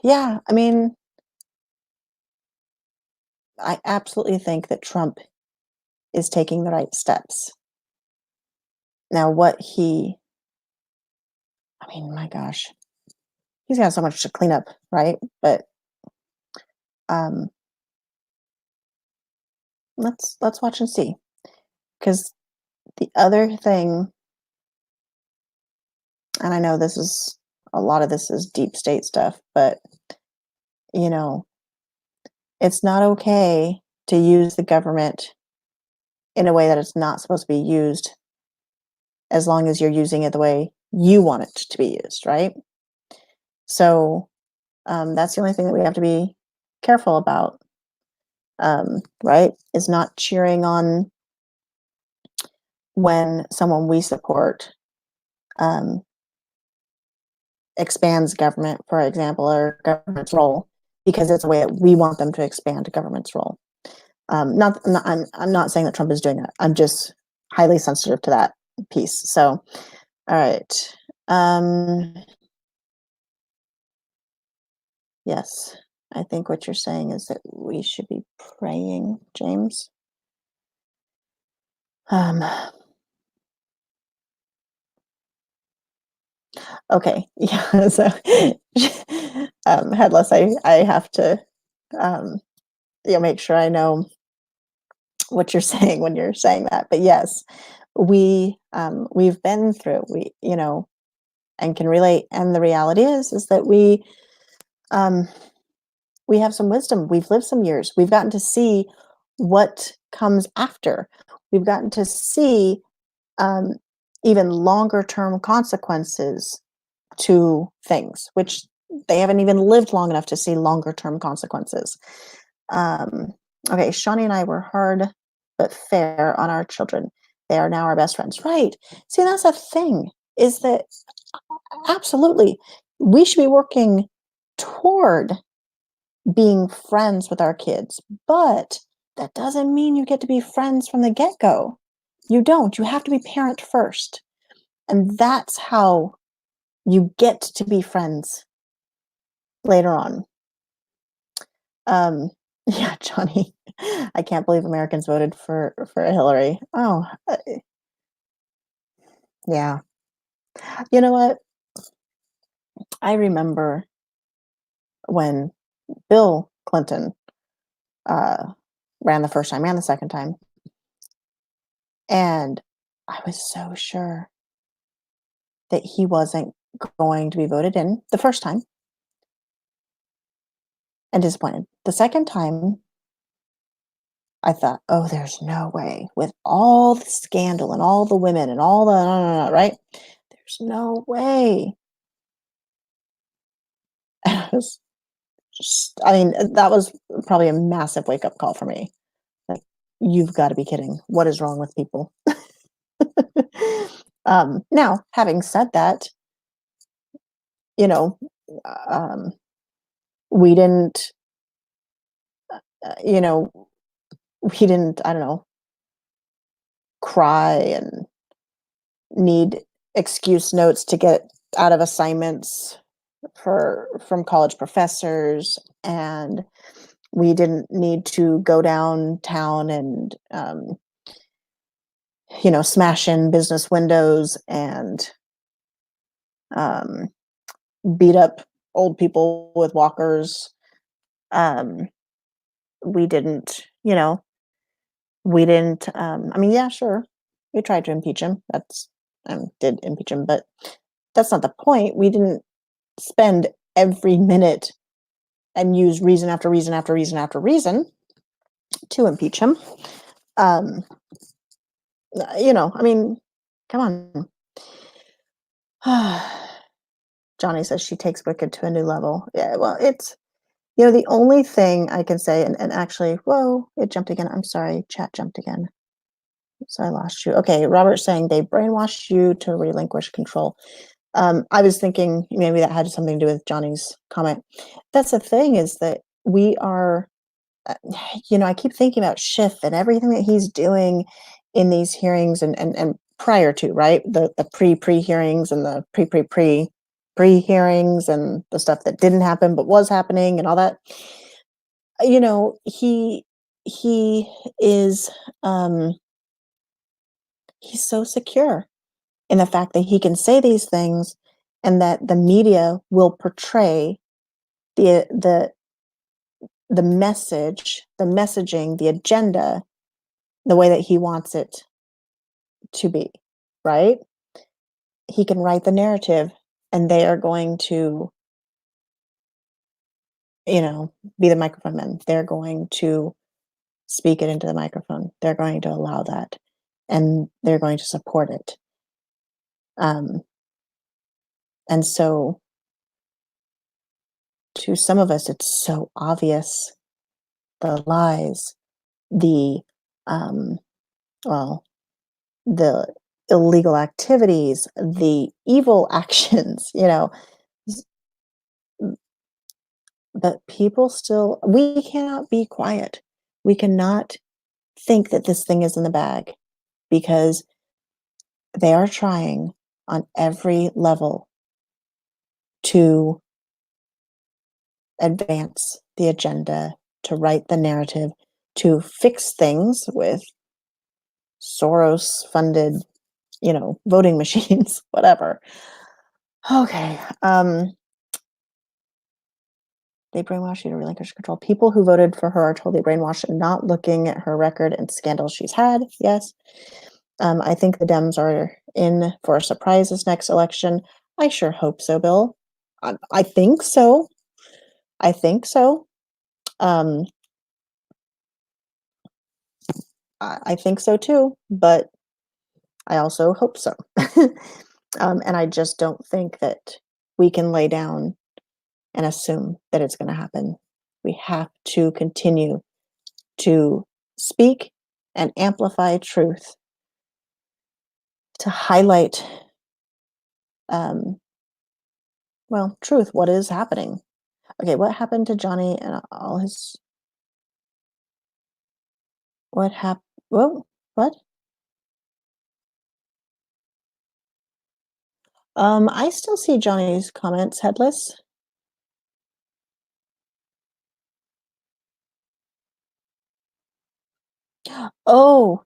yeah, I absolutely think that Trump is taking the right steps. Now, my gosh, he's got so much to clean up, right? But um, let's watch and see. Because the other thing, and I know a lot of this is deep state stuff, but you know, it's not okay to use the government in a way that it's not supposed to be used as long as you're using it the way you want it to be used, right? So that's the only thing that we have to be careful about, right? Is not cheering on when someone we support um, expands government, for example, or government's role, because it's a way that we want them to expand government's role. I'm not saying that Trump is doing that. I'm just highly sensitive to that piece. So, all right. Yes, I think what you're saying is that we should be praying, James. Um, okay, yeah. So, headless. I have to, um, make sure I know what you're saying when you're saying that. But yes, we've been through and can relate. And the reality is that um, we have some wisdom. We've lived some years. We've gotten to see what comes after. We've gotten to see um, even longer term consequences to things, which they haven't even lived long enough to see longer term consequences. Um, okay, Shawnee and I were hard but fair on our children. They are now our best friends. Right. See, that's a thing, is that absolutely we should be working toward being friends with our kids, but that doesn't mean you get to be friends from the get go. You don't. You have to be parent first. And that's how you get to be friends later on. Um, yeah, Johnny, I can't believe Americans voted for Hillary. Oh, yeah. You know what? I remember when Bill Clinton uh, ran the first time, ran the second time, and I was so sure that he wasn't going to be voted in the first time, and disappointed. The second time, I thought, "Oh, there's no way, with all the scandal and all the women and all the no, no, no, right? There's no way." And I was just, I mean, that was probably a massive wake up call for me. Like, you've got to be kidding. What is wrong with people? Now, having said that, you know, um, we didn't, you know, we didn't, I don't know, cry and need excuse notes to get out of assignments from college professors, and we didn't need to go downtown and smash in business windows and um, beat up old people with walkers. um, we didn't you know we didn't I mean, yeah, sure, we tried to impeach him. That's did impeach him, but that's not the point. We didn't spend every minute and use reason after reason after reason after reason to impeach him. Um, I mean, come on. Johnny says she takes Wicked to a new level. Yeah, well, it's the only thing I can say, and actually, whoa, it jumped again. I'm sorry, chat jumped again. So I lost you. Okay, Robert's saying they brainwashed you to relinquish control. I was thinking maybe that had something to do with Johnny's comment. That's the thing, is that we are, uh, I keep thinking about Schiff and everything that he's doing in these hearings and prior to, right? The pre hearings and the pre hearings and the stuff that didn't happen but was happening and all that. He is he's so secure in the fact that he can say these things and that the media will portray the the message, the messaging, the agenda, the way that he wants it to be, right? He can write the narrative, and they are going to, be the microphone men. They're going to speak it into the microphone. They're going to allow that, and they're going to support it. Um, and so, to some of us, it's so obvious, the lies, the um, well, the illegal activities, the evil actions, but people still we cannot be quiet. We cannot think that this thing is in the bag because they are trying on every level to advance the agenda, to write the narrative, to fix things with Soros funded, voting machines, whatever. Okay. They brainwashed you to relinquish control. People who voted for her are totally brainwashed and not looking at her record and scandals she's had. Yes. I think the Dems are in for a surprise this next election. I sure hope so, Bill. I think so. I think so. Um, I think so too, but I also hope so. And I just don't think that we can lay down and assume that it's going to happen. We have to continue to speak and amplify truth, to highlight, um, truth, what is happening. Okay, what happened to Johnny and all his, what happened? Whoa, what? I still see Johnny's comments headless. Oh,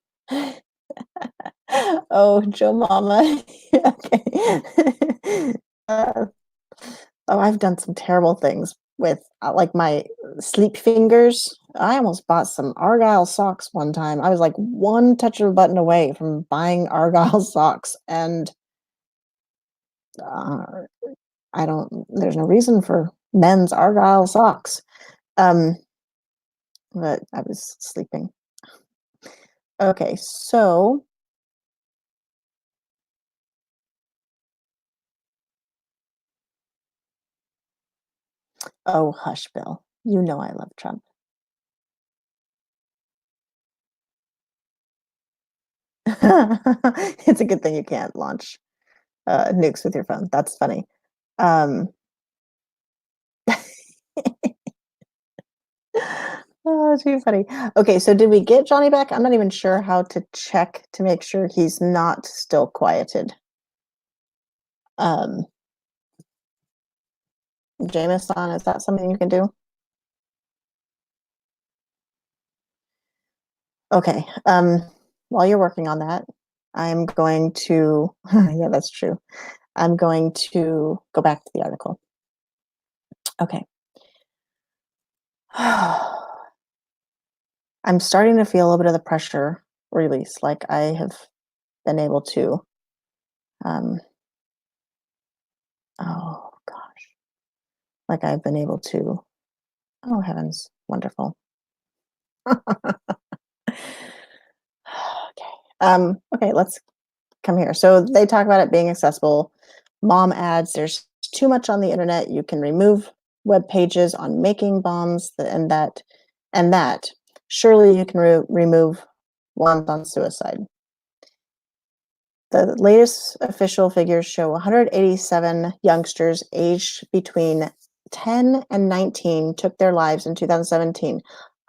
oh, Joe Mama. Okay. Uh, oh, I've done some terrible things with like my sleep fingers. I almost bought some Argyle socks one time. I was like one touch of a button away from buying Argyle socks, and uh, I don't. There's no reason for men's Argyle socks. Um, but I was sleeping. Okay, so oh hush, Bill. You know I love Trump. It's a good thing you can't launch nukes with your phone. That's funny. Um, oh, too funny. Okay, so did we get Johnny back? I'm not even sure how to check to make sure he's not still quieted. Um, Jameson, is that something you can do? Okay. While you're working on that, I'm going to, yeah, that's true. I'm going to go back to the article. Okay. I'm starting to feel a little bit of the pressure release, like I have been able to. Um, oh gosh, like I've been able to. Oh heavens, wonderful. Okay. Okay, let's come here. So they talk about it being accessible. Mom adds, there's too much on the internet. You can remove web pages on making bombs and that. Surely you can remove ones on suicide. The latest official figures show 187 youngsters aged between 10 and 19 took their lives in 2017,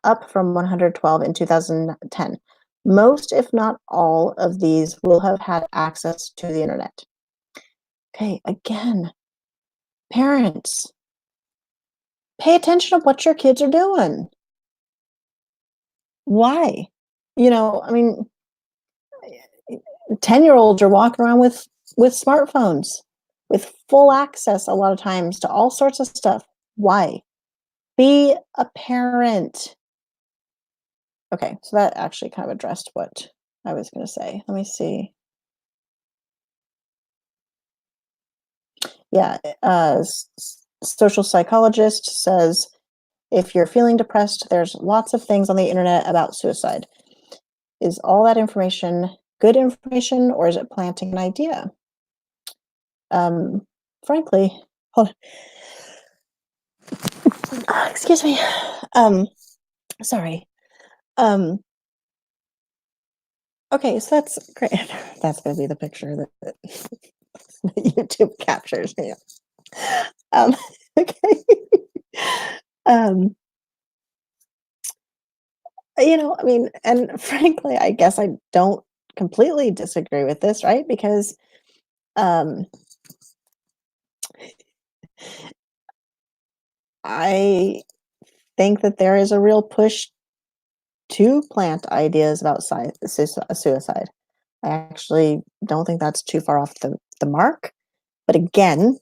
up from 112 in 2010. Most, if not all, of these will have had access to the internet. Okay, again, parents, pay attention to what your kids are doing. Why? I mean, 10-year-olds are walking around with smartphones, with full access a lot of times to all sorts of stuff. Why? Be a parent. Okay, so that actually kind of addressed what I was going to say. Let me see. Yeah, social psychologist says if you're feeling depressed, there's lots of things on the internet about suicide. Is all that information good information, or is it planting an idea? Frankly, hold excuse me. Sorry. Um, okay, so that's great. That's going to be the picture that YouTube captures. Yeah. Um, okay. I mean, and frankly, I guess I don't completely disagree with this, right? Because um, I think that there is a real push to plant ideas about suicide. I actually don't think that's too far off the mark. But again,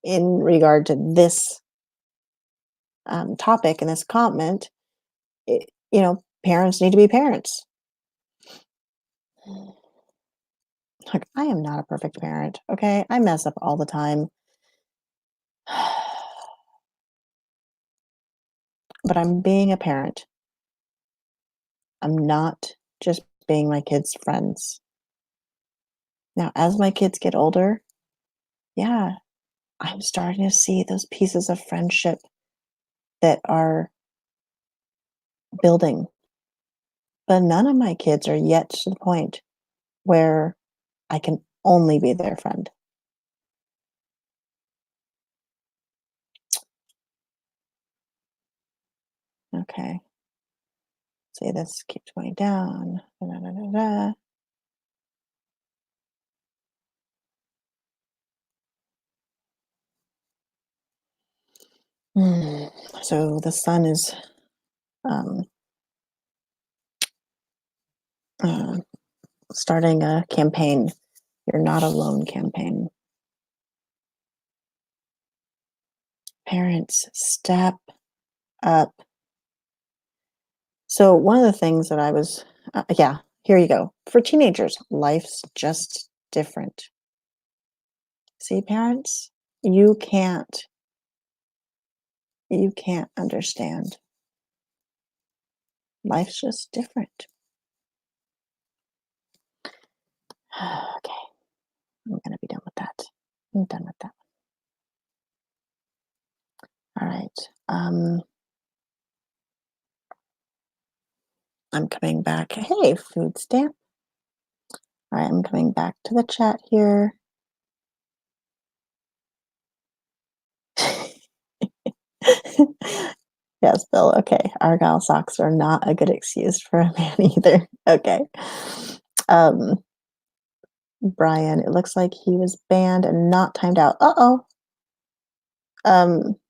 in regard to this topic and this comment, parents need to be parents. Like, I am not a perfect parent, okay? I mess up all the time. But I'm being a parent. I'm not just being my kids' friends. Now, as my kids get older, yeah, I'm starting to see those pieces of friendship that are building. But none of my kids are yet to the point where I can only be their friend. Okay. See, this keeps going down. Da, da, da, da, da. Hmm. So the sun is um, uh, starting a campaign. You're not alone campaign. Parents, step up. So one of the things that yeah, here you go. For teenagers, life's just different. See, parents, you can't, you can't understand. Life's just different. Okay, I'm gonna be done with that. I'm done with that. All right. I'm coming back. Hey, food stamp. All right, I'm coming back to the chat here. Yes, Bill. Okay. Argyle socks are not a good excuse for a man either. Okay. Um, Brian, it looks like he was banned and not timed out. Uh-oh.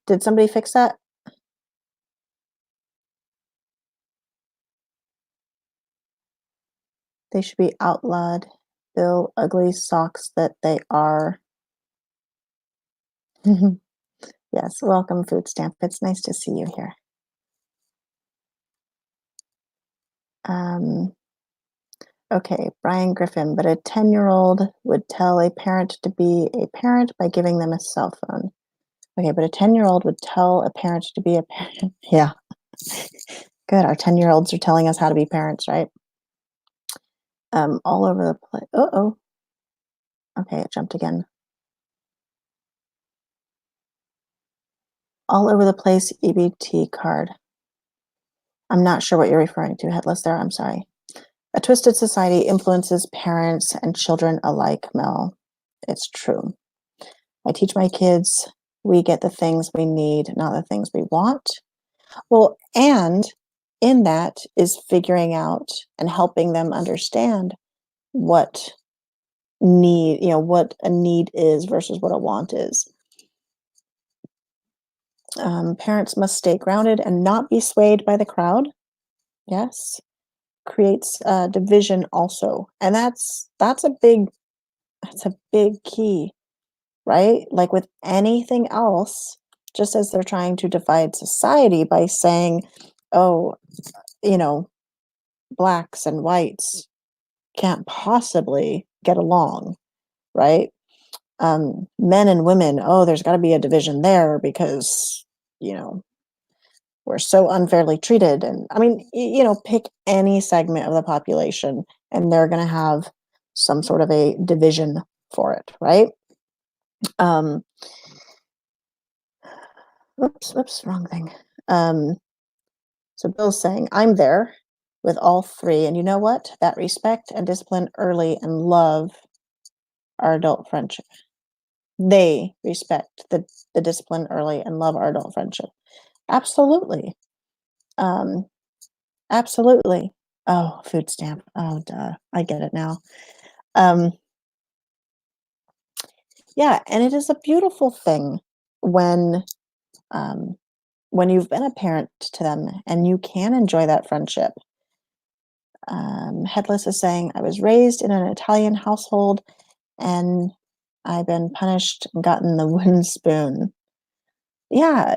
Did somebody fix that? They should be outlawed. Bill, ugly socks that they are. Yes, welcome, food stamp. It's nice to see you here. Um, okay, Brian Griffin, but a 10-year-old would tell a parent to be a parent by giving them a cell phone. Okay, but a 10-year-old would tell a parent to be a parent. Yeah, good. Our 10-year-olds are telling us how to be parents, right? All over the place. Uh-oh. Okay, it jumped again. All over the place, EBT card. I'm not sure what you're referring to, Headless there. I'm sorry. A twisted society influences parents and children alike, Mel. It's true. I teach my kids we get the things we need, not the things we want. Well, and in that is figuring out and helping them understand what what a need is versus what a want is. Parents must stay grounded and not be swayed by the crowd. Yes, creates division also, and that's a big key, right? Like with anything else, just as they're trying to divide society by saying, oh, you know, blacks and whites can't possibly get along, right? Men and women, oh, there's got to be a division there because, you know, we're so unfairly treated. And I mean, pick any segment of the population and they're going to have some sort of a division for it, right? Um, oops, wrong thing. Um, so Bill's saying, I'm there with all three. And you know what? That respect and discipline early and love our adult friendship. They respect the discipline early and love our adult friendship. Absolutely. Um, Absolutely. Oh, food stamp. Oh, duh. I get it now. Um, yeah, and it is a beautiful thing when um, when you've been a parent to them and you can enjoy that friendship. Headless is saying, I was raised in an Italian household and I've been punished and gotten the wooden spoon. Yeah,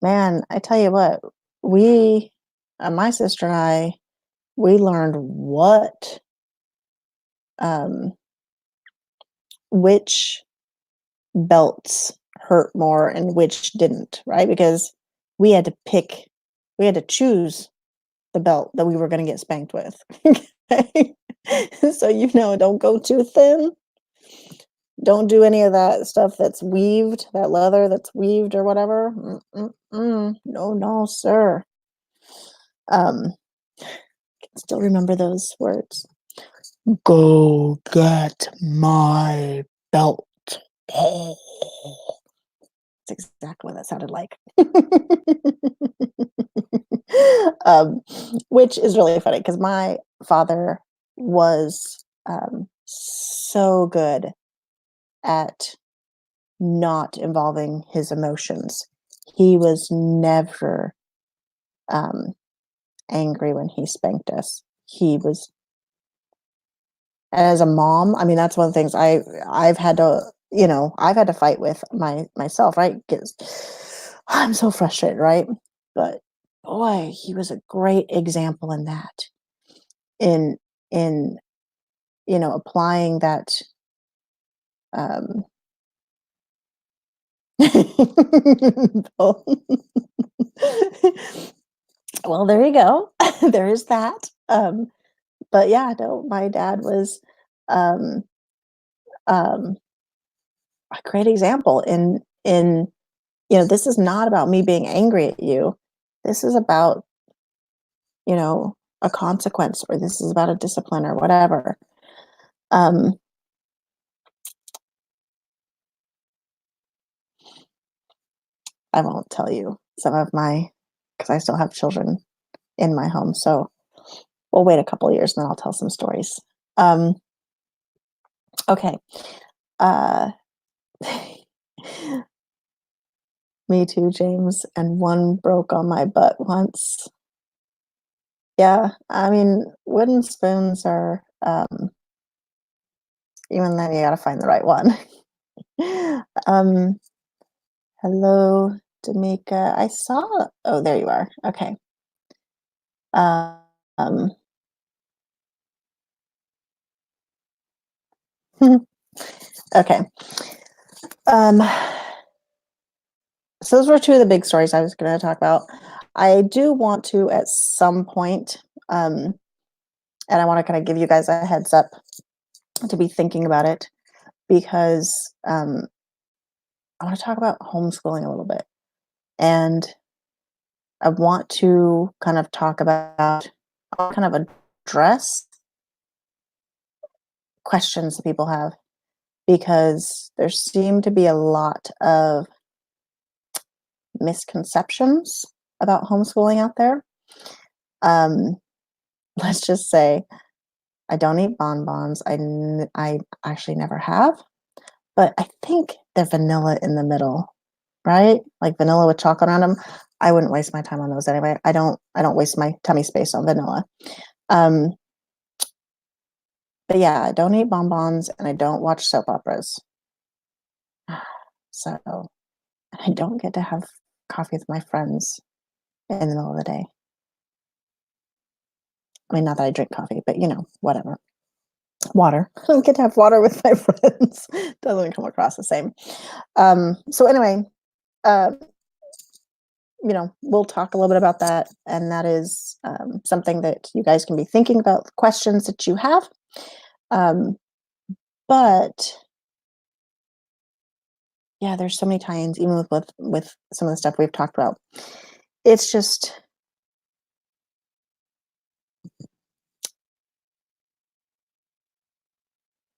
man, I tell you what, we, my sister and I, we learned um, which belts hurt more and which didn't, right? Because we had to pick, we had to choose the belt that we were going to get spanked with. Okay? So, don't go too thin. Don't do any of that stuff that's weaved, that leather that's weaved or whatever. No, no, sir. Um, can still remember those words. Go get my belt. That's exactly what that sounded like. um, which is really funny because my father was so good at not involving his emotions. He was never um, angry when he spanked us. He was, as a mom, I mean, that's one of the things I've had to, I've had to fight with myself, right? Because I'm so frustrated, right? But boy, he was a great example in that, in in applying that. Um, well, there you go. There is that. But yeah, no, my dad was um, um, a great example in this is not about me being angry at you. This is about a consequence, or this is about a discipline or whatever. Um, I won't tell you some of my, because I still have children in my home, so we'll wait a couple years and then I'll tell some stories. Um, okay. Uh, Me too, James. And one broke on my butt once. Yeah, I mean, wooden spoons are, even then you gotta find the right one. um, Hello, Damika. I saw, oh, there you are. Okay. Um, okay. Um, so those were two of the big stories I was going to talk about. I do want to, at some point, and I want to kind of give you guys a heads up to be thinking about it, because I want to talk about homeschooling a little bit. And I want to kind of talk about, kind of address questions that people have, because there seem to be a lot of misconceptions about homeschooling out there. Um, let's just say I don't eat bonbons. I actually never have, but I think they're vanilla in the middle, right? Like vanilla with chocolate on them. I wouldn't waste my time on those anyway. I don't waste my tummy space on vanilla. Um, but yeah, I don't eat bonbons and I don't watch soap operas. So I don't get to have coffee with my friends in the middle of the day. I mean, not that I drink coffee, but whatever. Water. I don't get to have water with my friends. Doesn't come across the same. So anyway, uh, we'll talk a little bit about that, and that is something that you guys can be thinking about, questions that you have. Um, but yeah, there's so many tie-ins, even with some of the stuff we've talked about. It's just,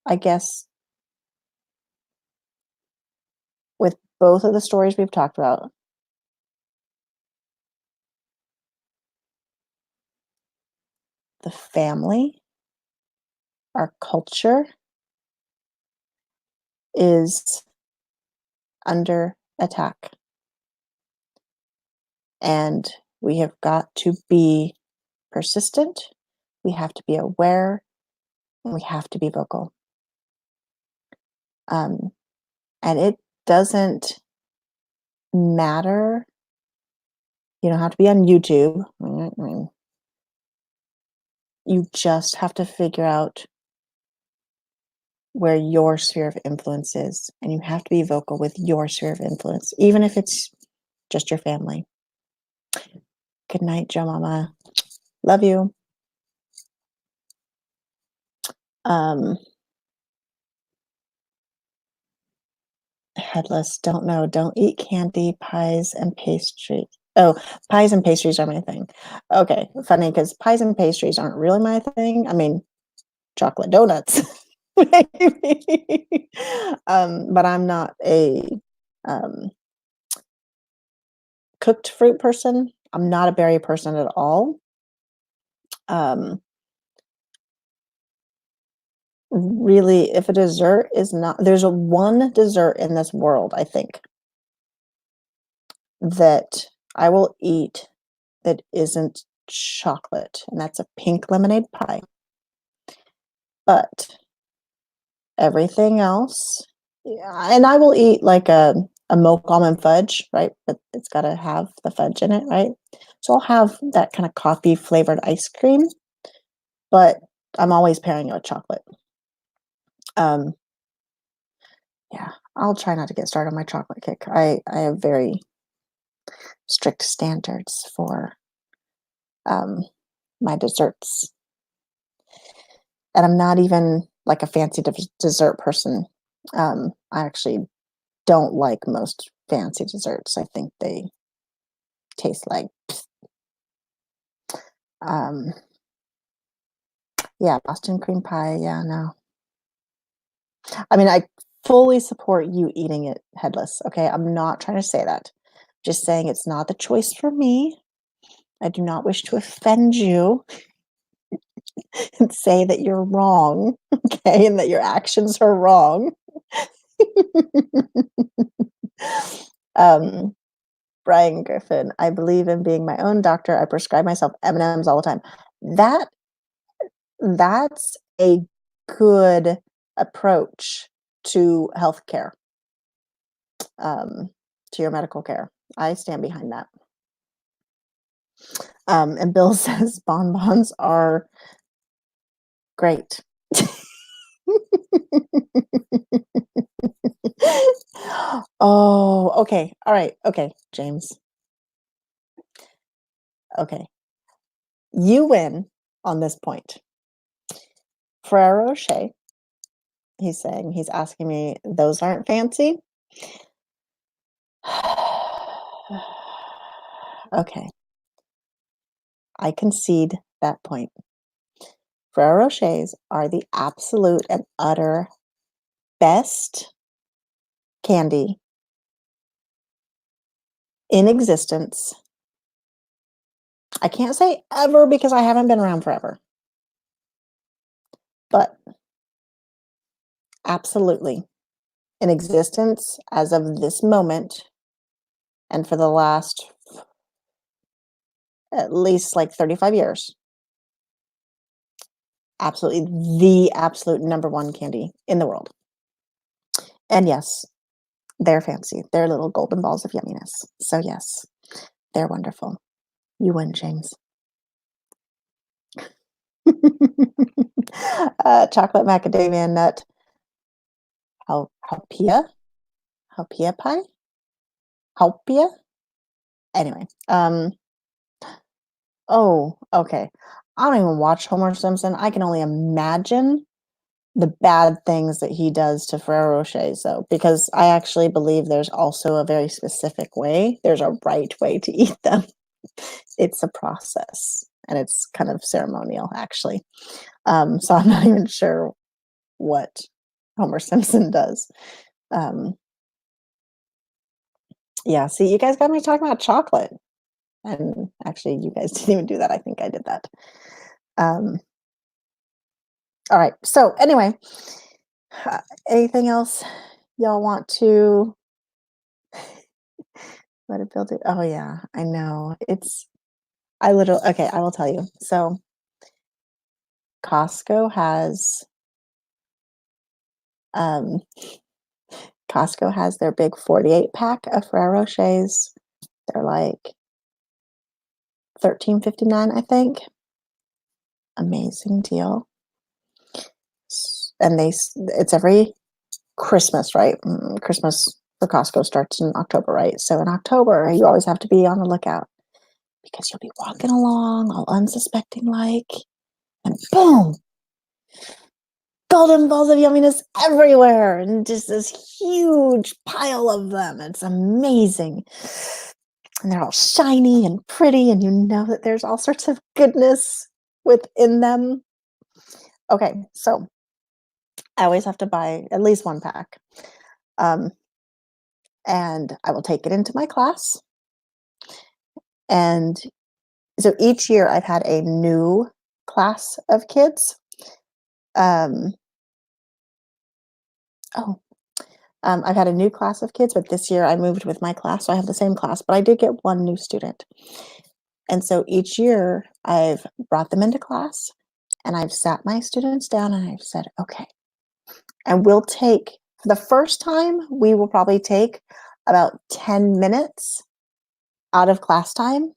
I guess, with both of the stories we've talked about, the family, our culture is under attack. And we have got to be persistent, we have to be aware, and we have to be vocal. Um, and it doesn't matter. You don't have to be on YouTube. You just have to figure out where your sphere of influence is, and you have to be vocal with your sphere of influence, even if it's just your family. Good night, Joe Mama. Love you. Um, Headless, don't know. Don't eat candy, pies, and pastry. Oh, pies and pastries are my thing. Okay, funny because pies and pastries aren't really my thing. I mean, chocolate donuts, maybe. But I'm not a um, cooked fruit person. I'm not a berry person at all. Um, really, if a dessert is not, there's a one dessert in this world, I think, that I will eat that isn't chocolate, and that's a pink lemonade pie. But everything else, yeah, and I will eat like a milk almond fudge, right? But it's got to have the fudge in it, right? So I'll have that kind of coffee flavored ice cream, but I'm always pairing it with chocolate. Um, yeah, I'll try not to get started on my chocolate kick. I have very strict standards for um, my desserts. And I'm not even like a fancy dessert person. I actually don't like most fancy desserts. I think they taste like, um, yeah, Boston cream pie. Yeah, no. I mean, I fully support you eating it headless. Okay, I'm not trying to say that. Just saying it's not the choice for me. I do not wish to offend you and say that you're wrong, okay, and that your actions are wrong. um, Brian Griffin, I believe in being my own doctor. I prescribe myself M&Ms all the time. That that's a good approach to healthcare, um, to your medical care. I stand behind that. And Bill says bonbons are great. Oh, okay. All right. Okay, James. Okay. You win on this point. Ferrero Rocher, he's saying, he's asking me, those aren't fancy? Okay, I concede that point. Ferrero Rochers are the absolute and utter best candy in existence. I can't say ever because I haven't been around forever, but absolutely in existence as of this moment and for the last at least like 35 years. Absolutely the absolute number one candy in the world. And yes, they're fancy. They're little golden balls of yumminess. So yes, they're wonderful. You win, James. Chocolate macadamia nut halpia? Halpia pie? Halpia? Anyway, oh, okay. I don't even watch Homer Simpson. I can only imagine the bad things that he does to Ferrero Rocher, so because I actually believe there's also a very specific way. There's a right way to eat them. It's a process, and it's kind of ceremonial, actually. So I'm not even sure what Homer Simpson does. Um, yeah, see, you guys got me talking about chocolate. And actually, you guys didn't even do that. I think I did that. Um, all right. So anyway, anything else y'all want to let it build it? Oh yeah, I know. I literally, okay, I will tell you. So Costco has um Costco has their big 48 pack of Ferrero Rochers. They're like 13.59, I think. Amazing deal. And it's every Christmas, right? Christmas for Costco starts in October, right? So in October, you always have to be on the lookout because you'll be walking along all unsuspecting like, and boom, golden balls of yumminess everywhere, and just this huge pile of them. It's amazing. And they're all shiny and pretty, and you know that there's all sorts of goodness within them. Okay, so I always have to buy at least one pack. Um, and I will take it into my class. And so each year I've had a new class of kids. Um, oh, I've had a new class of kids, but this year I moved with my class, so I have the same class, but I did get one new student. And so each year I've brought them into class and I've sat my students down and I've said, okay, and we'll take, for the first time, we will probably take about 10 minutes out of class time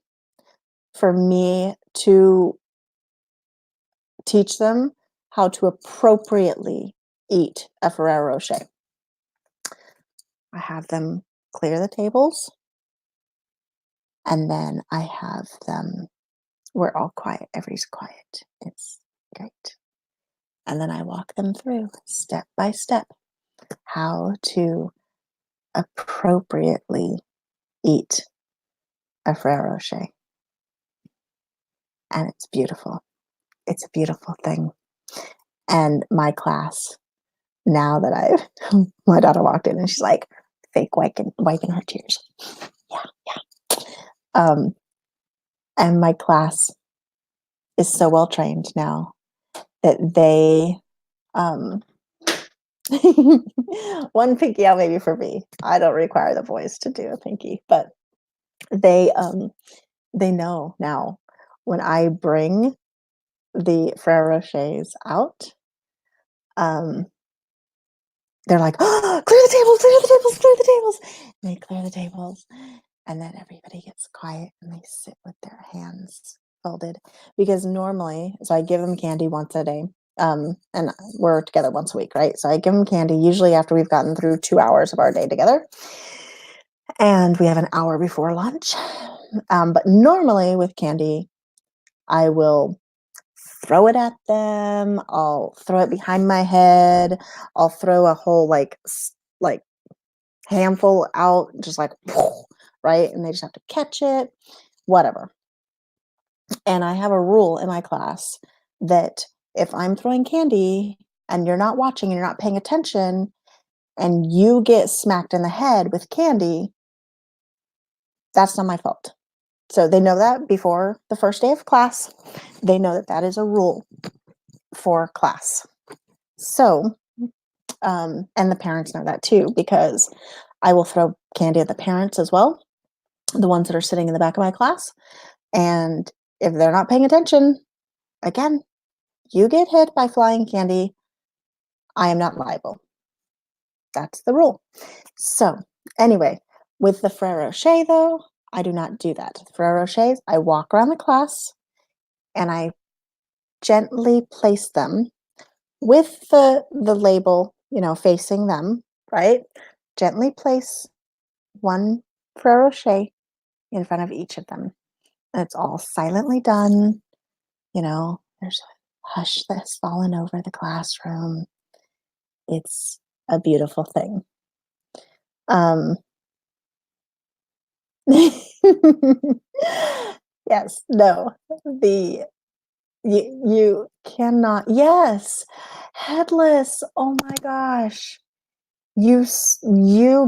for me to teach them how to appropriately eat a Ferrero Rocher. I have them clear the tables, and then I have them, we're all quiet, everybody's quiet. It's great. And then I walk them through step by step how to appropriately eat a Ferrero Rocher. And it's beautiful. It's a beautiful thing. And my class, now that my daughter walked in and she's like, fake wiping her tears. Yeah, yeah. And my class is so well trained now that they, one pinky out maybe for me. I don't require the boys to do a pinky, but they know now when I bring the Ferrero Rochers out, um, they're like, oh, clear the tables, clear the tables, clear the tables. And they clear the tables, and then everybody gets quiet and they sit with their hands folded. Because normally, so I give them candy once a day, and we're together once a week, right? So I give them candy usually after we've gotten through 2 hours of our day together, and we have an hour before lunch. But normally with candy, I will throw it at them. I'll throw it behind my head. I'll throw a whole like handful out, just like right, and they just have to catch it, whatever. And I have a rule in my class that if I'm throwing candy and you're not watching and you're not paying attention and you get smacked in the head with candy, that's not my fault. So they know that before the first day of class. They know that that is a rule for class. So, and the parents know that too, because I will throw candy at the parents as well, the ones that are sitting in the back of my class. And if they're not paying attention, again, you get hit by flying candy, I am not liable. That's the rule. So, anyway, with the Ferrero Rocher, though, I do not do that. The Ferrero Rochers, I walk around the class and I gently place them with the label, facing them, right? Gently place one Ferrero Rocher in front of each of them. And it's all silently done. There's a hush that has fallen over the classroom. It's a beautiful thing. Um, yes, no, the you cannot. Yes, headless. Oh my gosh, you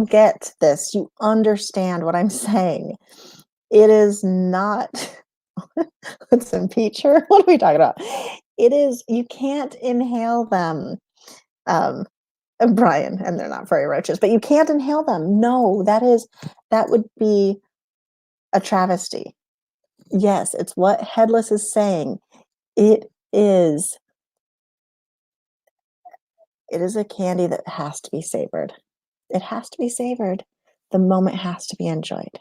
get this. You understand what I'm saying. It is not. With some peach or what are we talking about? It is you can't inhale them, um, Brian, and they're not furry roaches, but you can't inhale them. No, that would be a travesty. Yes, it's what Headless is saying. It is it is a candy that has to be savored. It has to be savored. The moment has to be enjoyed.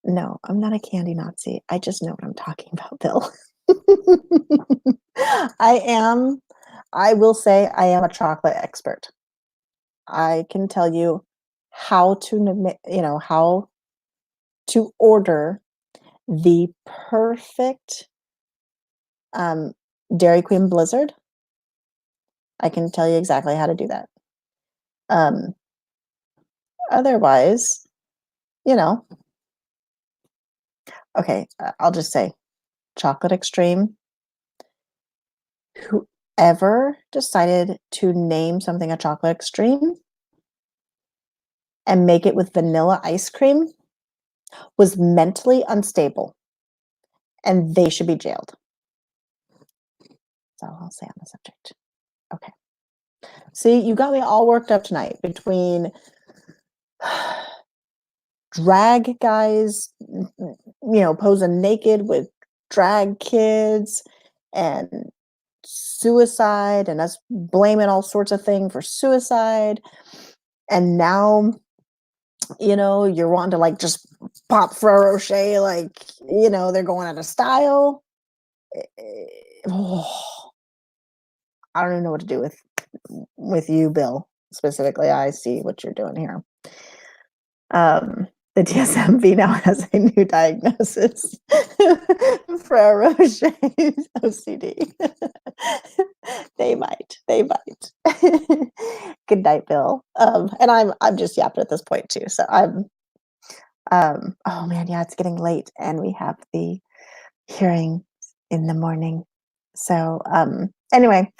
No, I'm not a candy Nazi. I just know what I'm talking about, Bill. I am I will say I am a chocolate expert. I can tell you how to how to order the perfect, um, Dairy Queen Blizzard. I can tell you exactly how to do that. Um, otherwise, you know, okay, I'll just say chocolate extreme. Whoever decided to name something a chocolate extreme and make it with vanilla ice cream was mentally unstable, and they should be jailed. That's all I'll say on the subject. Okay. See, you got me all worked up tonight between drag guys, posing naked with drag kids and suicide and us blaming all sorts of things for suicide. And now, you're wanting to like just pop Ferrero Rocher, like, they're going out of style. Oh, I don't even know what to do with you, Bill, specifically. I see what you're doing here. The DSMV now has a new diagnosis. Ferrero Rocher's OCD. They might. Good night, Bill. And I'm just yapping at this point too. So oh man, yeah, it's getting late and we have the hearing in the morning. So anyway,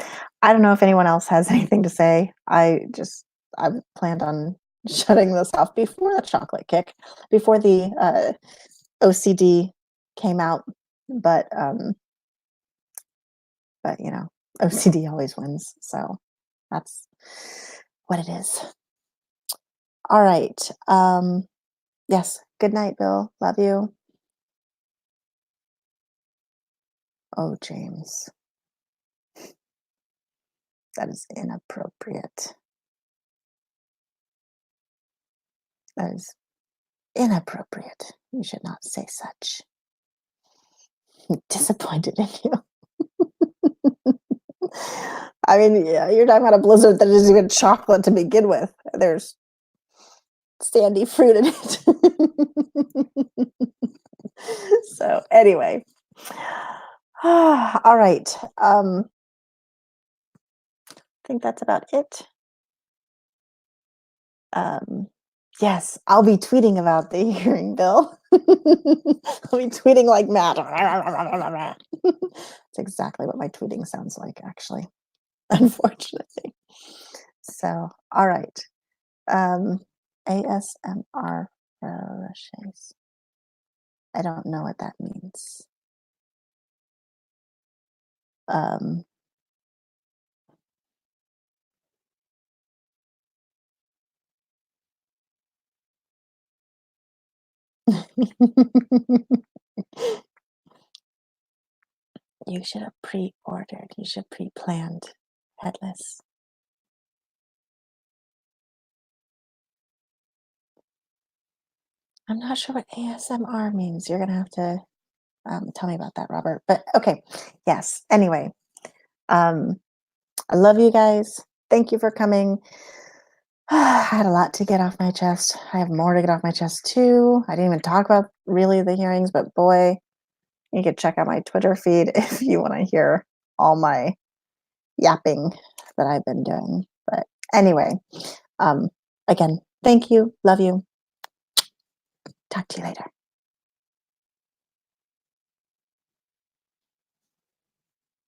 I don't know if anyone else has anything to say. I planned on shutting this off before the chocolate kick, before the OCD came out, but OCD always wins. So that's what it is. All right. Yes. Good night, Bill. Love you. Oh, James, that is inappropriate. That is inappropriate. You should not say such. I'm disappointed in you. I mean, yeah, you're talking about a blizzard that isn't even chocolate to begin with. There's sandy fruit in it. So anyway, all right. I think that's about it. Um, yes, I'll be tweeting about the hearing bill. I'll be tweeting like mad. That's exactly what my tweeting sounds like, actually, unfortunately. So, all right. Um, ASMR Roches. I don't know what that means. Um, you should have pre-ordered. You should pre-planned Headless. I'm not sure what ASMR means. You're gonna have to tell me about that, Robert. But okay, yes. Anyway, um, I love you guys. Thank you for coming. I had a lot to get off my chest. I have more to get off my chest too. I didn't even talk about really the hearings, but boy, you could check out my Twitter feed if you want to hear all my yapping that I've been doing. But anyway, um, again, thank you. Love you. Talk to you later.